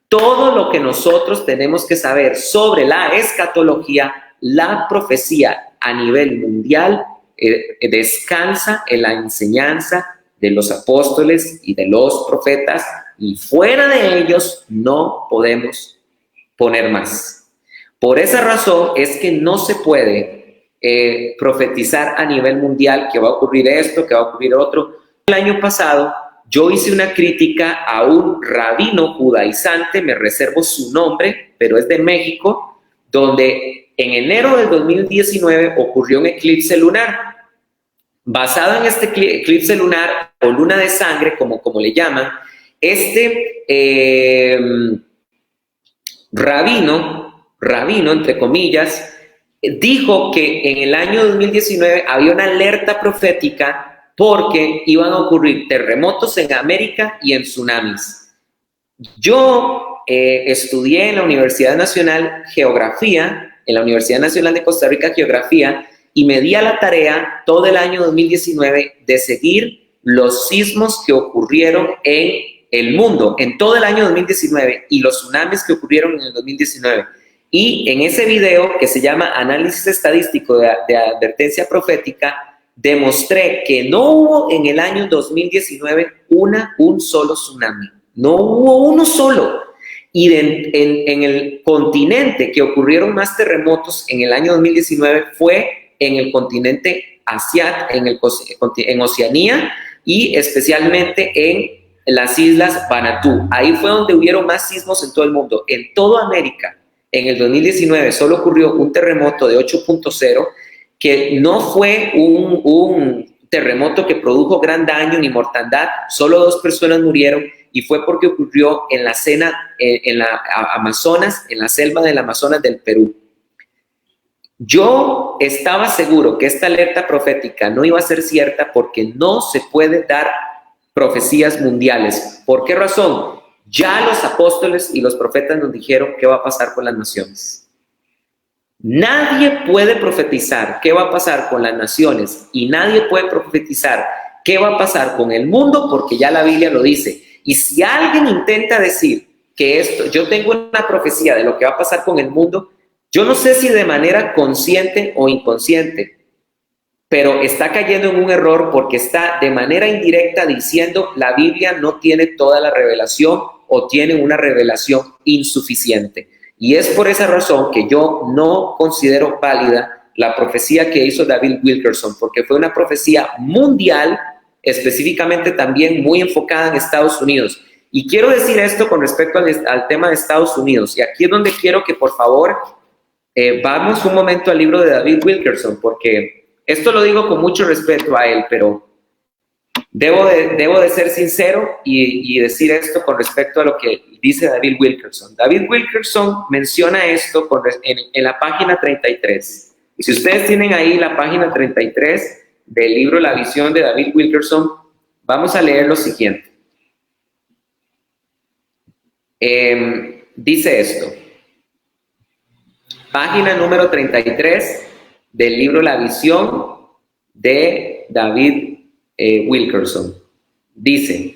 Todo lo que nosotros tenemos que saber sobre la escatología, la profecía a nivel mundial, descansa en la enseñanza de los apóstoles y de los profetas, y fuera de ellos no podemos poner más. Por esa razón es que no se puede profetizar a nivel mundial que va a ocurrir esto, que va a ocurrir otro. El año pasado yo hice una crítica a un rabino judaizante, me reservo su nombre, pero es de México, donde en enero del 2019 ocurrió un eclipse lunar. Basado en este eclipse lunar o luna de sangre, como le llaman, este rabino, entre comillas, dijo que en el año 2019 había una alerta profética porque iban a ocurrir terremotos en América y en tsunamis. Yo estudié en la Universidad Nacional Geografía, en la Universidad Nacional de Costa Rica Geografía, y me di a la tarea todo el año 2019 de seguir los sismos que ocurrieron en el mundo, en todo el año 2019, y los tsunamis que ocurrieron en el 2019. Y en ese video, que se llama Análisis Estadístico de Advertencia Profética, demostré que no hubo en el año 2019 un solo tsunami. No hubo uno solo. Y en el continente que ocurrieron más terremotos en el año 2019 fue en el continente asiático, en Oceanía, y especialmente en las islas Vanuatu. Ahí fue donde hubieron más sismos en todo el mundo. En toda América, en el 2019, solo ocurrió un terremoto de 8.0, que no fue un terremoto que produjo gran daño ni mortandad. Solo 2 personas murieron, y fue porque ocurrió en la Amazonas, en la selva del Amazonas del Perú. Yo estaba seguro que esta alerta profética no iba a ser cierta porque no se puede dar profecías mundiales. ¿Por qué razón? Ya los apóstoles y los profetas nos dijeron qué va a pasar con las naciones. Nadie puede profetizar qué va a pasar con las naciones, y nadie puede profetizar qué va a pasar con el mundo, porque ya la Biblia lo dice. Y si alguien intenta decir que yo tengo una profecía de lo que va a pasar con el mundo, yo no sé si de manera consciente o inconsciente, pero está cayendo en un error, porque está de manera indirecta diciendo la Biblia no tiene toda la revelación o tiene una revelación insuficiente. Y es por esa razón que yo no considero válida la profecía que hizo David Wilkerson, porque fue una profecía mundial, específicamente también muy enfocada en Estados Unidos. Y quiero decir esto con respecto al tema de Estados Unidos, y aquí es donde quiero que por favor vamos un momento al libro de David Wilkerson, porque esto lo digo con mucho respeto a él, pero debo de ser sincero y decir esto con respecto a lo que dice David Wilkerson. David Wilkerson menciona esto en la página 33. Y si ustedes tienen ahí la página 33 del libro La Visión de David Wilkerson, vamos a leer lo siguiente. Dice esto. Página número 33 del libro La Visión de David Wilkerson. Dice: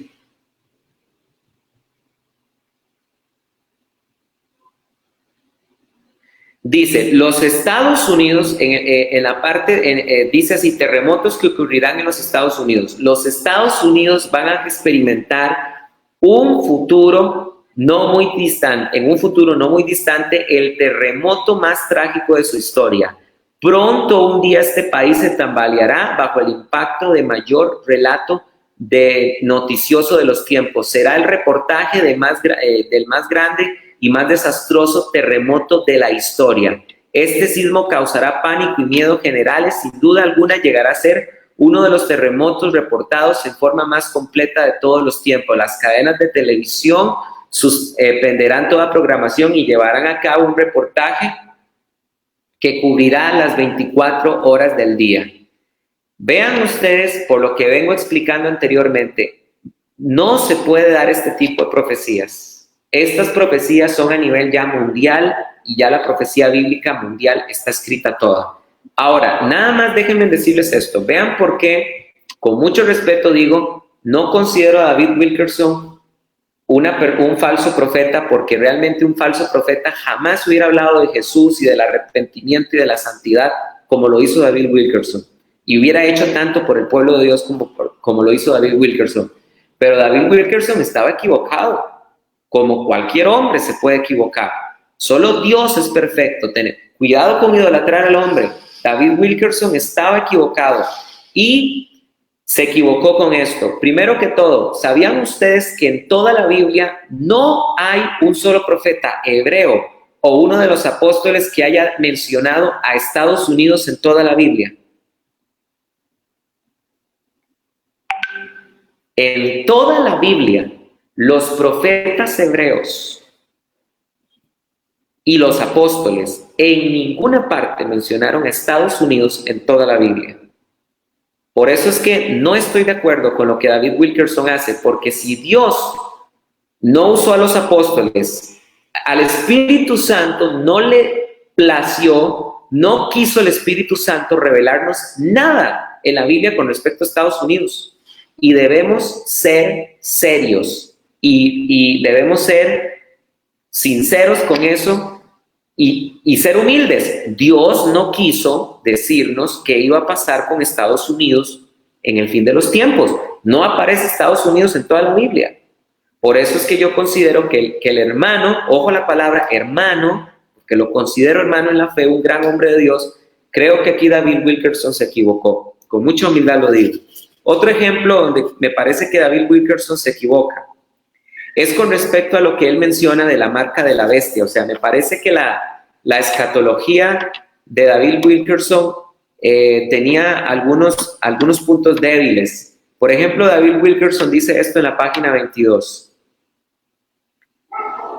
los Estados Unidos, en la parte, dice así, terremotos que ocurrirán en los Estados Unidos. Los Estados Unidos van a experimentar un futuro no muy distante, el terremoto más trágico de su historia. Pronto un día este país se tambaleará bajo el impacto de mayor relato noticioso de los tiempos. Será el reportaje del más grande y más desastroso terremoto de la historia. Este sismo causará pánico y miedo generales. Sin duda alguna llegará a ser uno de los terremotos reportados en forma más completa de todos los tiempos. Las cadenas de televisión suspenderán toda programación y llevarán a cabo un reportaje que cubrirá las 24 horas del día. Vean ustedes, por lo que vengo explicando anteriormente, no se puede dar este tipo de profecías. Estas profecías son a nivel ya mundial, y ya la profecía bíblica mundial está escrita toda. Ahora, nada más déjenme decirles esto. Vean por qué, con mucho respeto digo, no considero a David Wilkerson un falso profeta, porque realmente un falso profeta jamás hubiera hablado de Jesús y del arrepentimiento y de la santidad como lo hizo David Wilkerson. Y hubiera hecho tanto por el pueblo de Dios como lo hizo David Wilkerson. Pero David Wilkerson estaba equivocado. Como cualquier hombre se puede equivocar. Solo Dios es perfecto. Cuidado con idolatrar al hombre. David Wilkerson estaba equivocado y se equivocó con esto. Primero que todo, ¿sabían ustedes que en toda la Biblia no hay un solo profeta hebreo o uno de los apóstoles que haya mencionado a Estados Unidos en toda la Biblia? En toda la Biblia, los profetas hebreos y los apóstoles en ninguna parte mencionaron a Estados Unidos en toda la Biblia. Por eso es que no estoy de acuerdo con lo que David Wilkerson hace, porque si Dios no usó a los apóstoles, al Espíritu Santo no le plació, no quiso el Espíritu Santo revelarnos nada en la Biblia con respecto a Estados Unidos. Y debemos ser serios y debemos ser sinceros con eso y ser humildes. Dios no quiso decirnos qué iba a pasar con Estados Unidos en el fin de los tiempos. No aparece Estados Unidos en toda la Biblia. Por eso es que yo considero que el hermano, ojo la palabra hermano, porque lo considero hermano en la fe, un gran hombre de Dios, creo que aquí David Wilkerson se equivocó. Con mucha humildad lo digo. Otro ejemplo donde me parece que David Wilkerson se equivoca es con respecto a lo que él menciona de la marca de la bestia. O sea, me parece que la escatología de David Wilkerson tenía algunos puntos débiles. Por ejemplo, David Wilkerson dice esto en la página 22.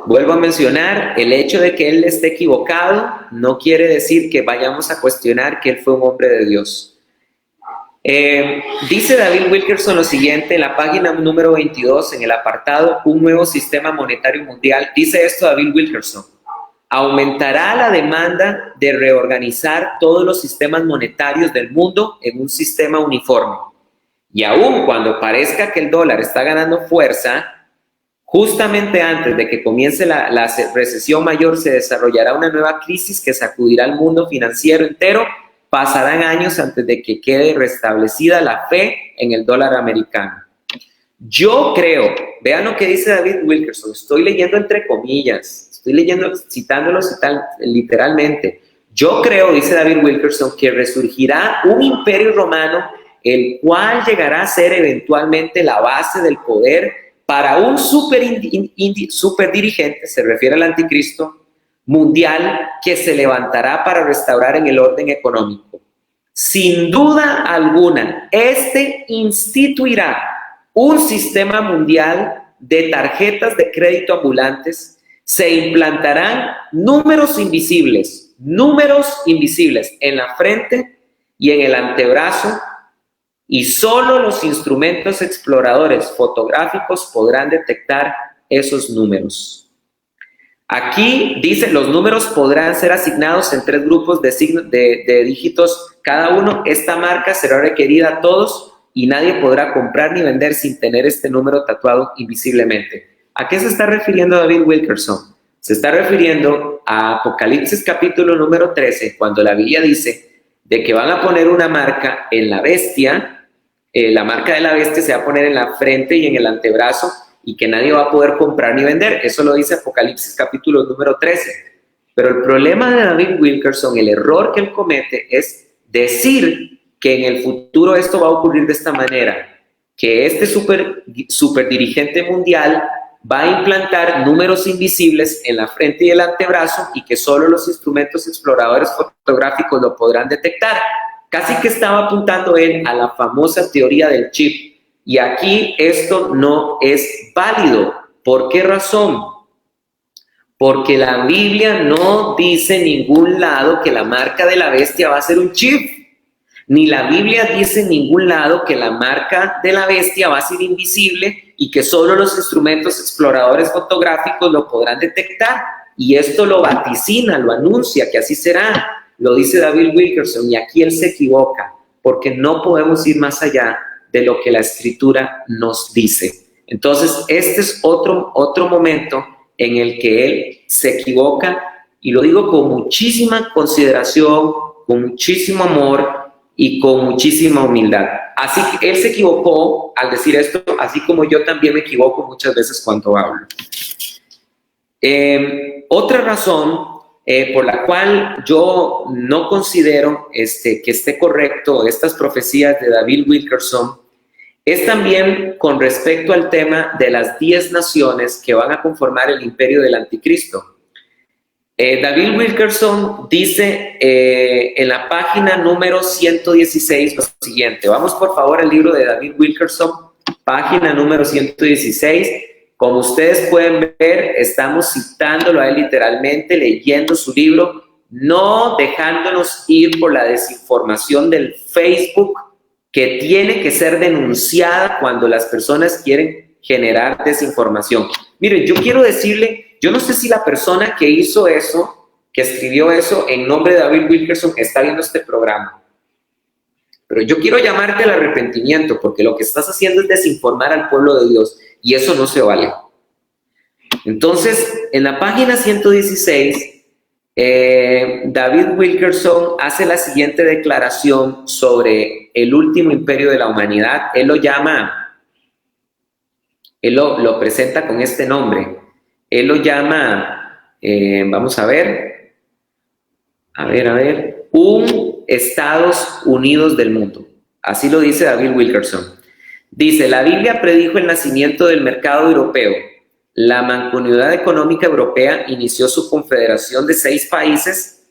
Vuelvo a mencionar, el hecho de que él esté equivocado no quiere decir que vayamos a cuestionar que él fue un hombre de Dios. Dice David Wilkerson lo siguiente en la página número 22, en el apartado Un nuevo sistema monetario mundial. Dice esto David Wilkerson: aumentará la demanda de reorganizar todos los sistemas monetarios del mundo en un sistema uniforme. Y aun cuando parezca que el dólar está ganando fuerza, justamente antes de que comience la recesión mayor, se desarrollará una nueva crisis que sacudirá al mundo financiero entero. Pasarán años antes de que quede restablecida la fe en el dólar americano. Yo creo, vean lo que dice David Wilkerson, estoy leyendo entre comillas, estoy leyendo, citándolo literalmente. Yo creo, dice David Wilkerson, que resurgirá un imperio romano, el cual llegará a ser eventualmente la base del poder para un super dirigente, se refiere al anticristo, mundial, que se levantará para restaurar en el orden económico. Sin duda alguna, este instituirá un sistema mundial de tarjetas de crédito ambulantes. Se implantarán números invisibles en la frente y en el antebrazo, y solo los instrumentos exploradores fotográficos podrán detectar esos números. Aquí dice, los números podrán ser asignados en 3 grupos de dígitos cada uno. Esta marca será requerida a todos y nadie podrá comprar ni vender sin tener este número tatuado invisiblemente. ¿A qué se está refiriendo David Wilkerson? Se está refiriendo a Apocalipsis capítulo número 13, cuando la Biblia dice de que van a poner una marca en la bestia. La marca de la bestia se va a poner en la frente y en el antebrazo, y que nadie va a poder comprar ni vender. Eso lo dice Apocalipsis capítulo número 13. Pero el problema de David Wilkerson, el error que él comete, es decir que en el futuro esto va a ocurrir de esta manera, que este super dirigente mundial va a implantar números invisibles en la frente y el antebrazo y que solo los instrumentos exploradores fotográficos lo podrán detectar. Casi que estaba apuntando él a la famosa teoría del chip. Y aquí esto no es válido. ¿Por qué razón? Porque la Biblia no dice en ningún lado que la marca de la bestia va a ser un chip. Ni la Biblia dice en ningún lado que la marca de la bestia va a ser invisible y que solo los instrumentos exploradores fotográficos lo podrán detectar. Y esto lo vaticina, lo anuncia que así será. Lo dice David Wilkerson, y aquí él se equivoca, porque no podemos ir más allá de lo que la Escritura nos dice. Entonces, este es otro momento en el que él se equivoca, y lo digo con muchísima consideración, con muchísimo amor y con muchísima humildad. Así que él se equivocó al decir esto, así como yo también me equivoco muchas veces cuando hablo. Otra razón por la cual yo no considero que esté correcto estas profecías de David Wilkerson es también con respecto al tema de las 10 naciones que van a conformar el imperio del anticristo. David Wilkerson dice en la página número 116 lo siguiente. Vamos por favor al libro de David Wilkerson, página número 116. Como ustedes pueden ver, estamos citándolo a él literalmente, leyendo su libro, no dejándonos ir por la desinformación del Facebook, que tiene que ser denunciada cuando las personas quieren generar desinformación. Miren, yo quiero decirle, yo no sé si la persona que hizo eso, que escribió eso en nombre de David Wilkerson, está viendo este programa. Pero yo quiero llamarte al arrepentimiento, porque lo que estás haciendo es desinformar al pueblo de Dios, y eso no se vale. Entonces, en la página 116, David Wilkerson hace la siguiente declaración sobre el último imperio de la humanidad. Él lo llama, él lo presenta con este nombre. Él lo llama, vamos a ver, un Estados Unidos del mundo. Así lo dice David Wilkerson. Dice, la Biblia predijo el nacimiento del mercado europeo. La Mancomunidad Económica Europea inició su confederación de 6 países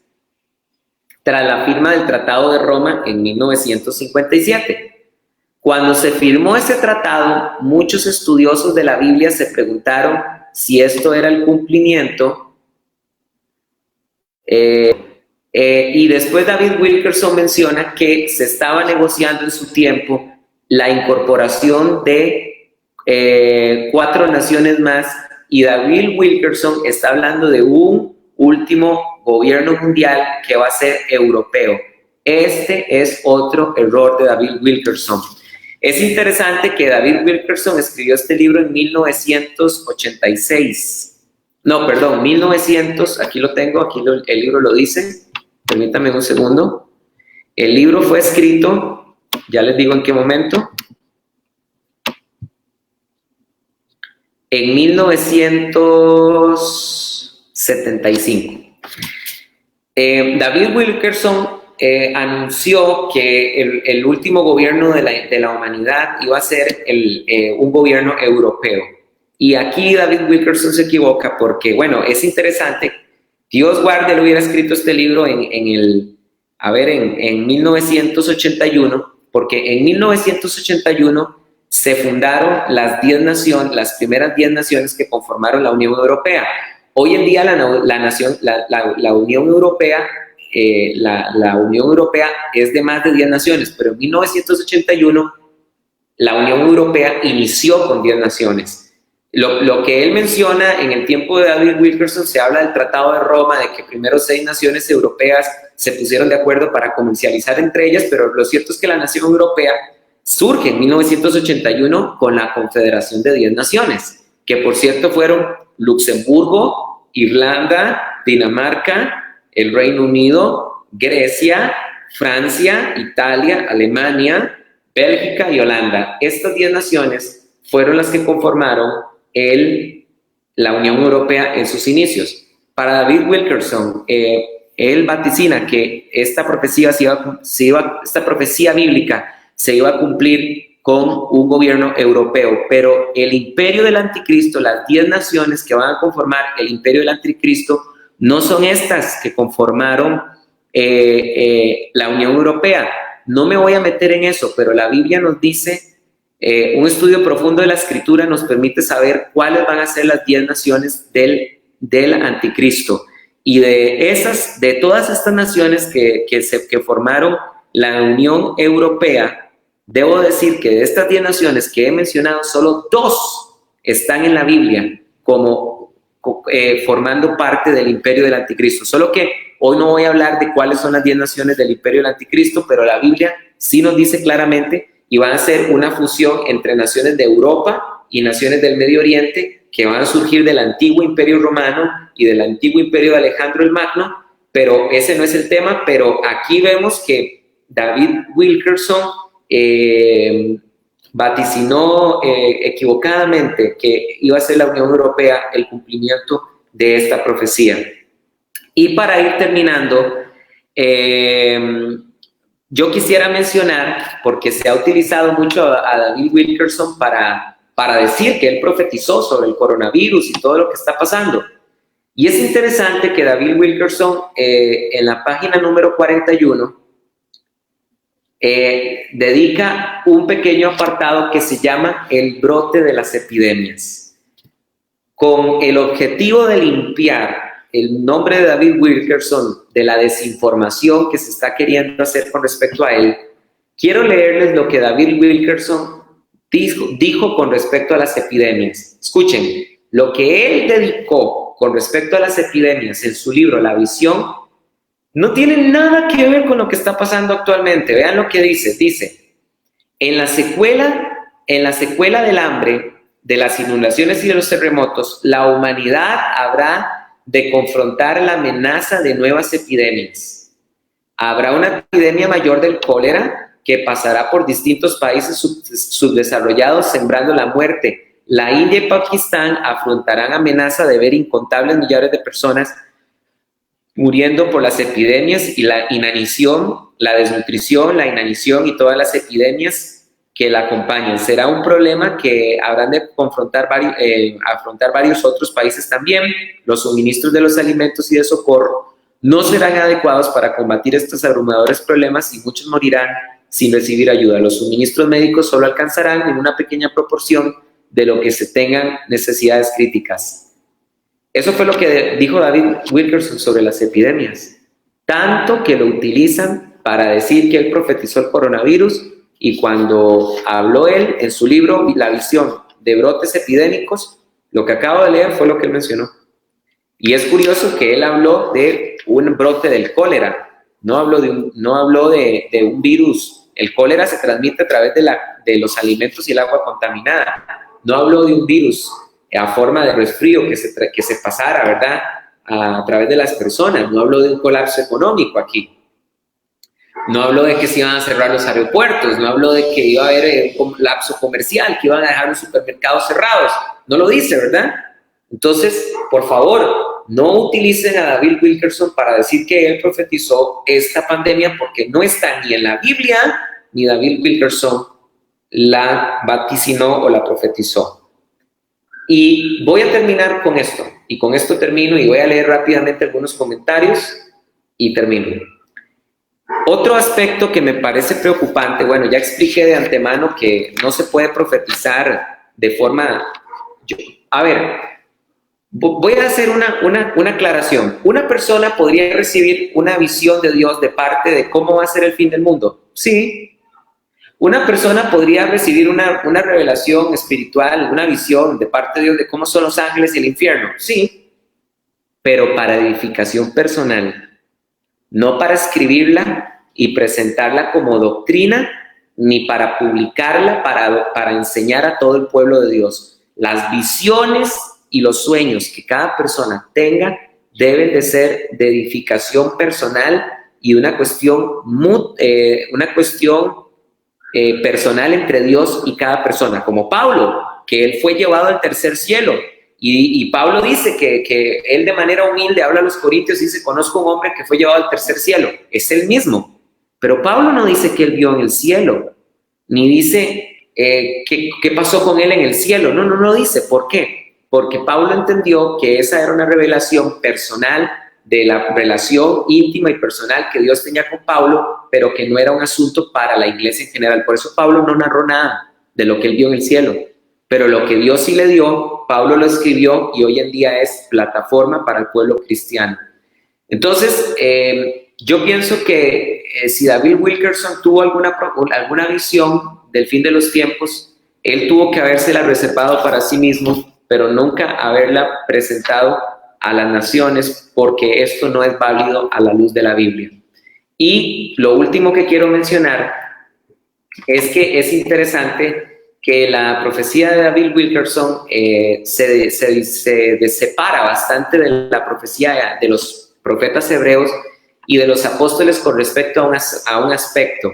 tras la firma del Tratado de Roma en 1957. Cuando se firmó ese tratado, muchos estudiosos de la Biblia se preguntaron si esto era el cumplimiento. Y después David Wilkerson menciona que se estaba negociando en su tiempo la incorporación de 4 naciones más, y David Wilkerson está hablando de un último gobierno mundial que va a ser europeo. Este es otro error de David Wilkerson. Es interesante que David Wilkerson escribió este libro en 1986. No, perdón, 1900, aquí lo tengo, aquí el libro lo dice. Permítame un segundo. El libro fue escrito, ya les digo en qué momento, en 1975. David Wilkerson anunció que el último gobierno de la humanidad iba a ser un gobierno europeo. Y aquí David Wilkerson se equivoca porque, bueno, es interesante. Dios guarde, él hubiera escrito este libro en 1981, porque en 1981 se fundaron las primeras 10 naciones que conformaron la Unión Europea. Hoy en día la Unión Europea, la Unión Europea es de más de 10 naciones, pero en 1981 la Unión Europea inició con 10 naciones. Lo que él menciona en el tiempo de David Wilkerson, se habla del Tratado de Roma, de que primero 6 naciones europeas se pusieron de acuerdo para comercializar entre ellas, pero lo cierto es que la nación europea surge en 1981 con la Confederación de 10 Naciones, que por cierto fueron Luxemburgo, Irlanda, Dinamarca, el Reino Unido, Grecia, Francia, Italia, Alemania, Bélgica y Holanda. Estas 10 naciones fueron las que conformaron la Unión Europea en sus inicios. Para David Wilkerson, él vaticina que esta profecía bíblica se iba a cumplir con un gobierno europeo, pero el imperio del anticristo, las 10 naciones que van a conformar el imperio del anticristo, no son estas que conformaron la Unión Europea. No me voy a meter en eso, pero la Biblia nos dice, un estudio profundo de la Escritura nos permite saber cuáles van a ser las 10 naciones del anticristo. Y de todas estas naciones que formaron la Unión Europea, debo decir que de estas 10 naciones que he mencionado, solo 2 están en la Biblia como formando parte del imperio del anticristo. Solo que hoy no voy a hablar de cuáles son las 10 naciones del imperio del anticristo, pero la Biblia sí nos dice claramente, y van a ser una fusión entre naciones de Europa y naciones del Medio Oriente que van a surgir del antiguo imperio romano y del antiguo imperio de Alejandro el Magno, pero ese no es el tema. Pero aquí vemos que David Wilkerson vaticinó equivocadamente que iba a ser la Unión Europea el cumplimiento de esta profecía. Y para ir terminando, yo quisiera mencionar, porque se ha utilizado mucho a David Wilkerson para decir que él profetizó sobre el coronavirus y todo lo que está pasando. Y es interesante que David Wilkerson, en la página número 41, dedica un pequeño apartado que se llama El brote de las epidemias, con el objetivo de limpiar el nombre de David Wilkerson de la desinformación que se está queriendo hacer con respecto a él. Quiero leerles lo que David Wilkerson dijo con respecto a las epidemias. Escuchen, lo que él dedicó con respecto a las epidemias en su libro La Visión no tiene nada que ver con lo que está pasando actualmente. Vean lo que dice. Dice, en la secuela del hambre, de las inundaciones y de los terremotos, la humanidad habrá de confrontar la amenaza de nuevas epidemias. Habrá una epidemia mayor del cólera que pasará por distintos países subdesarrollados, sembrando la muerte. La India y Pakistán afrontarán amenaza de ver incontables millares de personas muriendo por las epidemias y la inanición, la desnutrición, la inanición y todas las epidemias que la acompañan. Será un problema que habrán de afrontar varios otros países también. Los suministros de los alimentos y de socorro no serán adecuados para combatir estos abrumadores problemas y muchos morirán sin recibir ayuda. Los suministros médicos solo alcanzarán en una pequeña proporción de lo que se tengan necesidades críticas. Eso fue lo que dijo David Wilkerson sobre las epidemias, tanto que lo utilizan para decir que él profetizó el coronavirus, y cuando habló él en su libro La Visión de brotes epidémicos, lo que acabo de leer fue lo que él mencionó. Y es curioso que él habló de un brote del cólera, no habló de un virus. El cólera se transmite a través de los alimentos y el agua contaminada. No habló de un virus a forma de resfrío que se pasara, ¿verdad?, a través de las personas. No habló de un colapso económico aquí. No habló de que se iban a cerrar los aeropuertos. No habló de que iba a haber un colapso comercial, que iban a dejar los supermercados cerrados. No lo dice, ¿verdad? Entonces, por favor, no utilicen a David Wilkerson para decir que él profetizó esta pandemia, porque no está ni en la Biblia, ni David Wilkerson la vaticinó o la profetizó. Y voy a terminar con esto, y con esto termino, y voy a leer rápidamente algunos comentarios y termino. Otro aspecto que me parece preocupante, bueno, ya expliqué de antemano que no se puede profetizar de forma... voy a hacer una aclaración. ¿Una persona podría recibir una visión de Dios de parte de cómo va a ser el fin del mundo? Sí. ¿Una persona podría recibir una revelación espiritual, una visión de parte de Dios de cómo son los ángeles y el infierno? Sí. Pero para edificación personal, no para escribirla y presentarla como doctrina, ni para publicarla para enseñar a todo el pueblo de Dios. Las visiones y los sueños que cada persona tenga deben de ser de edificación personal y una cuestión personal entre Dios y cada persona, como Pablo, que él fue llevado al tercer cielo. Y Pablo dice que él de manera humilde habla a los corintios y dice: conozco un hombre que fue llevado al tercer cielo. Es él mismo. Pero Pablo no dice que él vio en el cielo, ni dice qué pasó con él en el cielo. No dice. ¿Por qué? Porque Pablo entendió que esa era una revelación personal, de la relación íntima y personal que Dios tenía con Pablo, pero que no era un asunto para la iglesia en general. Por eso Pablo no narró nada de lo que él vio en el cielo. Pero lo que Dios sí le dio, Pablo lo escribió, y hoy en día es plataforma para el pueblo cristiano. Entonces, yo pienso que si David Wilkerson tuvo alguna visión del fin de los tiempos, él tuvo que habérsela reservado para sí mismo, pero nunca haberla presentado a las naciones, porque esto no es válido a la luz de la Biblia. Y lo último que quiero mencionar es que es interesante que la profecía de David Wilkerson se separa bastante de la profecía de los profetas hebreos y de los apóstoles con respecto a un aspecto,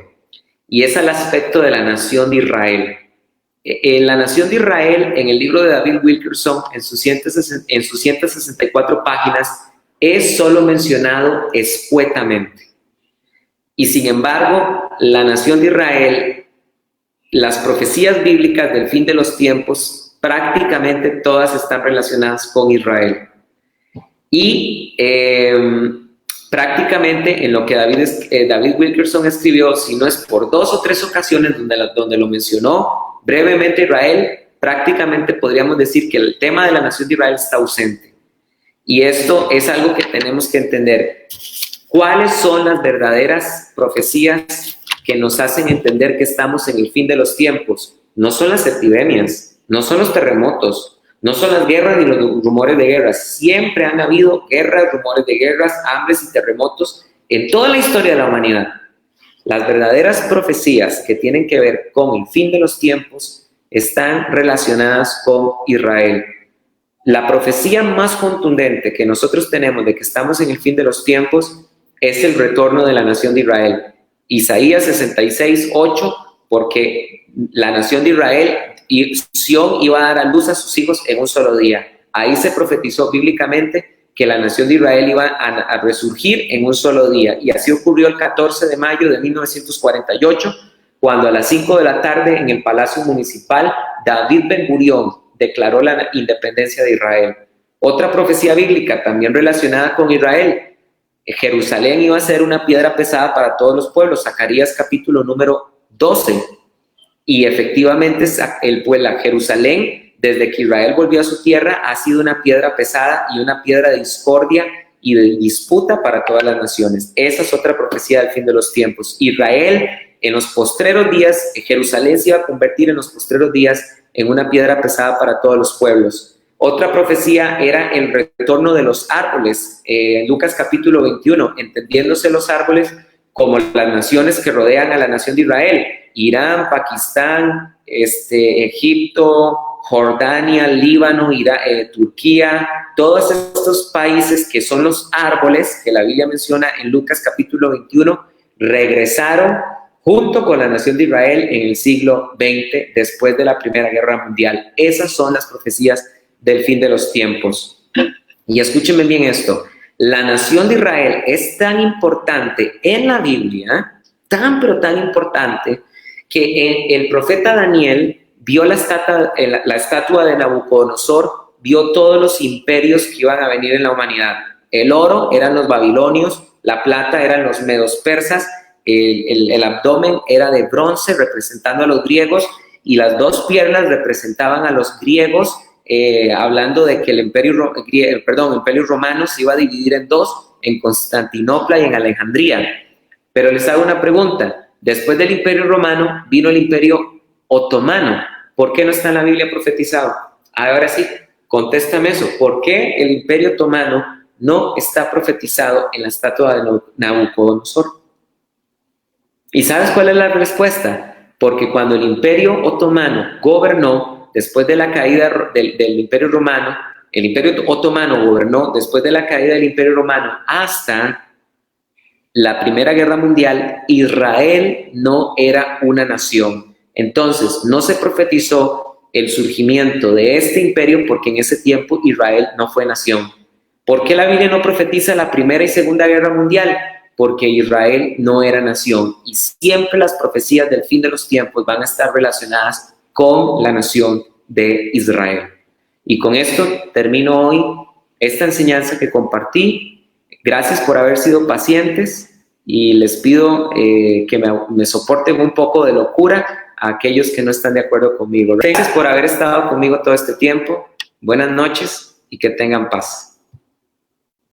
y es el aspecto de la nación de Israel. La nación de Israel, en el libro de David Wilkerson, en sus 164 páginas, es solo mencionado escuetamente. Y sin embargo, la nación de Israel, las profecías bíblicas del fin de los tiempos, prácticamente todas están relacionadas con Israel. Y prácticamente en lo que David Wilkerson escribió, si no es por 2 o 3 ocasiones donde lo mencionó brevemente Israel, prácticamente podríamos decir que el tema de la nación de Israel está ausente. Y esto es algo que tenemos que entender. ¿Cuáles son las verdaderas profecías que nos hacen entender que estamos en el fin de los tiempos? No son las epidemias, no son los terremotos, no son las guerras ni los rumores de guerras. Siempre han habido guerras, rumores de guerras, hambres y terremotos en toda la historia de la humanidad. Las verdaderas profecías que tienen que ver con el fin de los tiempos están relacionadas con Israel. La profecía más contundente que nosotros tenemos de que estamos en el fin de los tiempos es el retorno de la nación de Israel. Isaías 66:8, porque la nación de Israel y Sión iba a dar a luz a sus hijos en un solo día. Ahí se profetizó bíblicamente que la nación de Israel iba a resurgir en un solo día. Y así ocurrió el 14 de mayo de 1948, cuando a las 5 de la tarde en el Palacio Municipal, David Ben-Gurión declaró la independencia de Israel. Otra profecía bíblica también relacionada con Israel: Jerusalén iba a ser una piedra pesada para todos los pueblos, Zacarías capítulo número 12. Y efectivamente Jerusalén, desde que Israel volvió a su tierra, ha sido una piedra pesada y una piedra de discordia y de disputa para todas las naciones. Esa es otra profecía del fin de los tiempos. Israel, en los postreros días, Jerusalén se iba a convertir en los postreros días en una piedra pesada para todos los pueblos. Otra profecía era el retorno de los árboles. Lucas capítulo 21, entendiéndose los árboles como las naciones que rodean a la nación de Israel: Irán, Pakistán, Egipto, Jordania, Líbano, Turquía, todos estos países que son los árboles que la Biblia menciona en Lucas capítulo 21, regresaron junto con la nación de Israel en el siglo XX, después de la Primera Guerra Mundial. Esas son las profecías del fin de los tiempos. Y escúchenme bien esto: la nación de Israel es tan importante en la Biblia, tan importante, que el profeta Daniel vio la estatua de Nabucodonosor, vio todos los imperios que iban a venir en la humanidad. El oro eran los babilonios, la plata eran los medos persas, el abdomen era de bronce representando a los griegos, y las 2 piernas representaban a los griegos, hablando de que el imperio romano se iba a dividir en 2, en Constantinopla y en Alejandría. Pero les hago una pregunta: después del imperio romano vino el imperio otomano. ¿Por qué no está en la Biblia profetizado? Ahora sí, contéstame eso. ¿Por qué el imperio otomano no está profetizado en la estatua de Nabucodonosor? ¿Y sabes cuál es la respuesta? Porque cuando el imperio otomano gobernó, después de la caída del imperio romano, el imperio otomano gobernó después de la caída del imperio romano hasta la Primera Guerra Mundial, Israel no era una nación. Entonces, no se profetizó el surgimiento de este imperio porque en ese tiempo Israel no fue nación. ¿Por qué la Biblia no profetiza la Primera y Segunda Guerra Mundial? Porque Israel no era nación, y siempre las profecías del fin de los tiempos van a estar relacionadas con la nación de Israel. Y con esto termino hoy esta enseñanza que compartí. Gracias por haber sido pacientes, y les pido que me soporten un poco de locura a aquellos que no están de acuerdo conmigo. Gracias por haber estado conmigo todo este tiempo. Buenas noches y que tengan paz.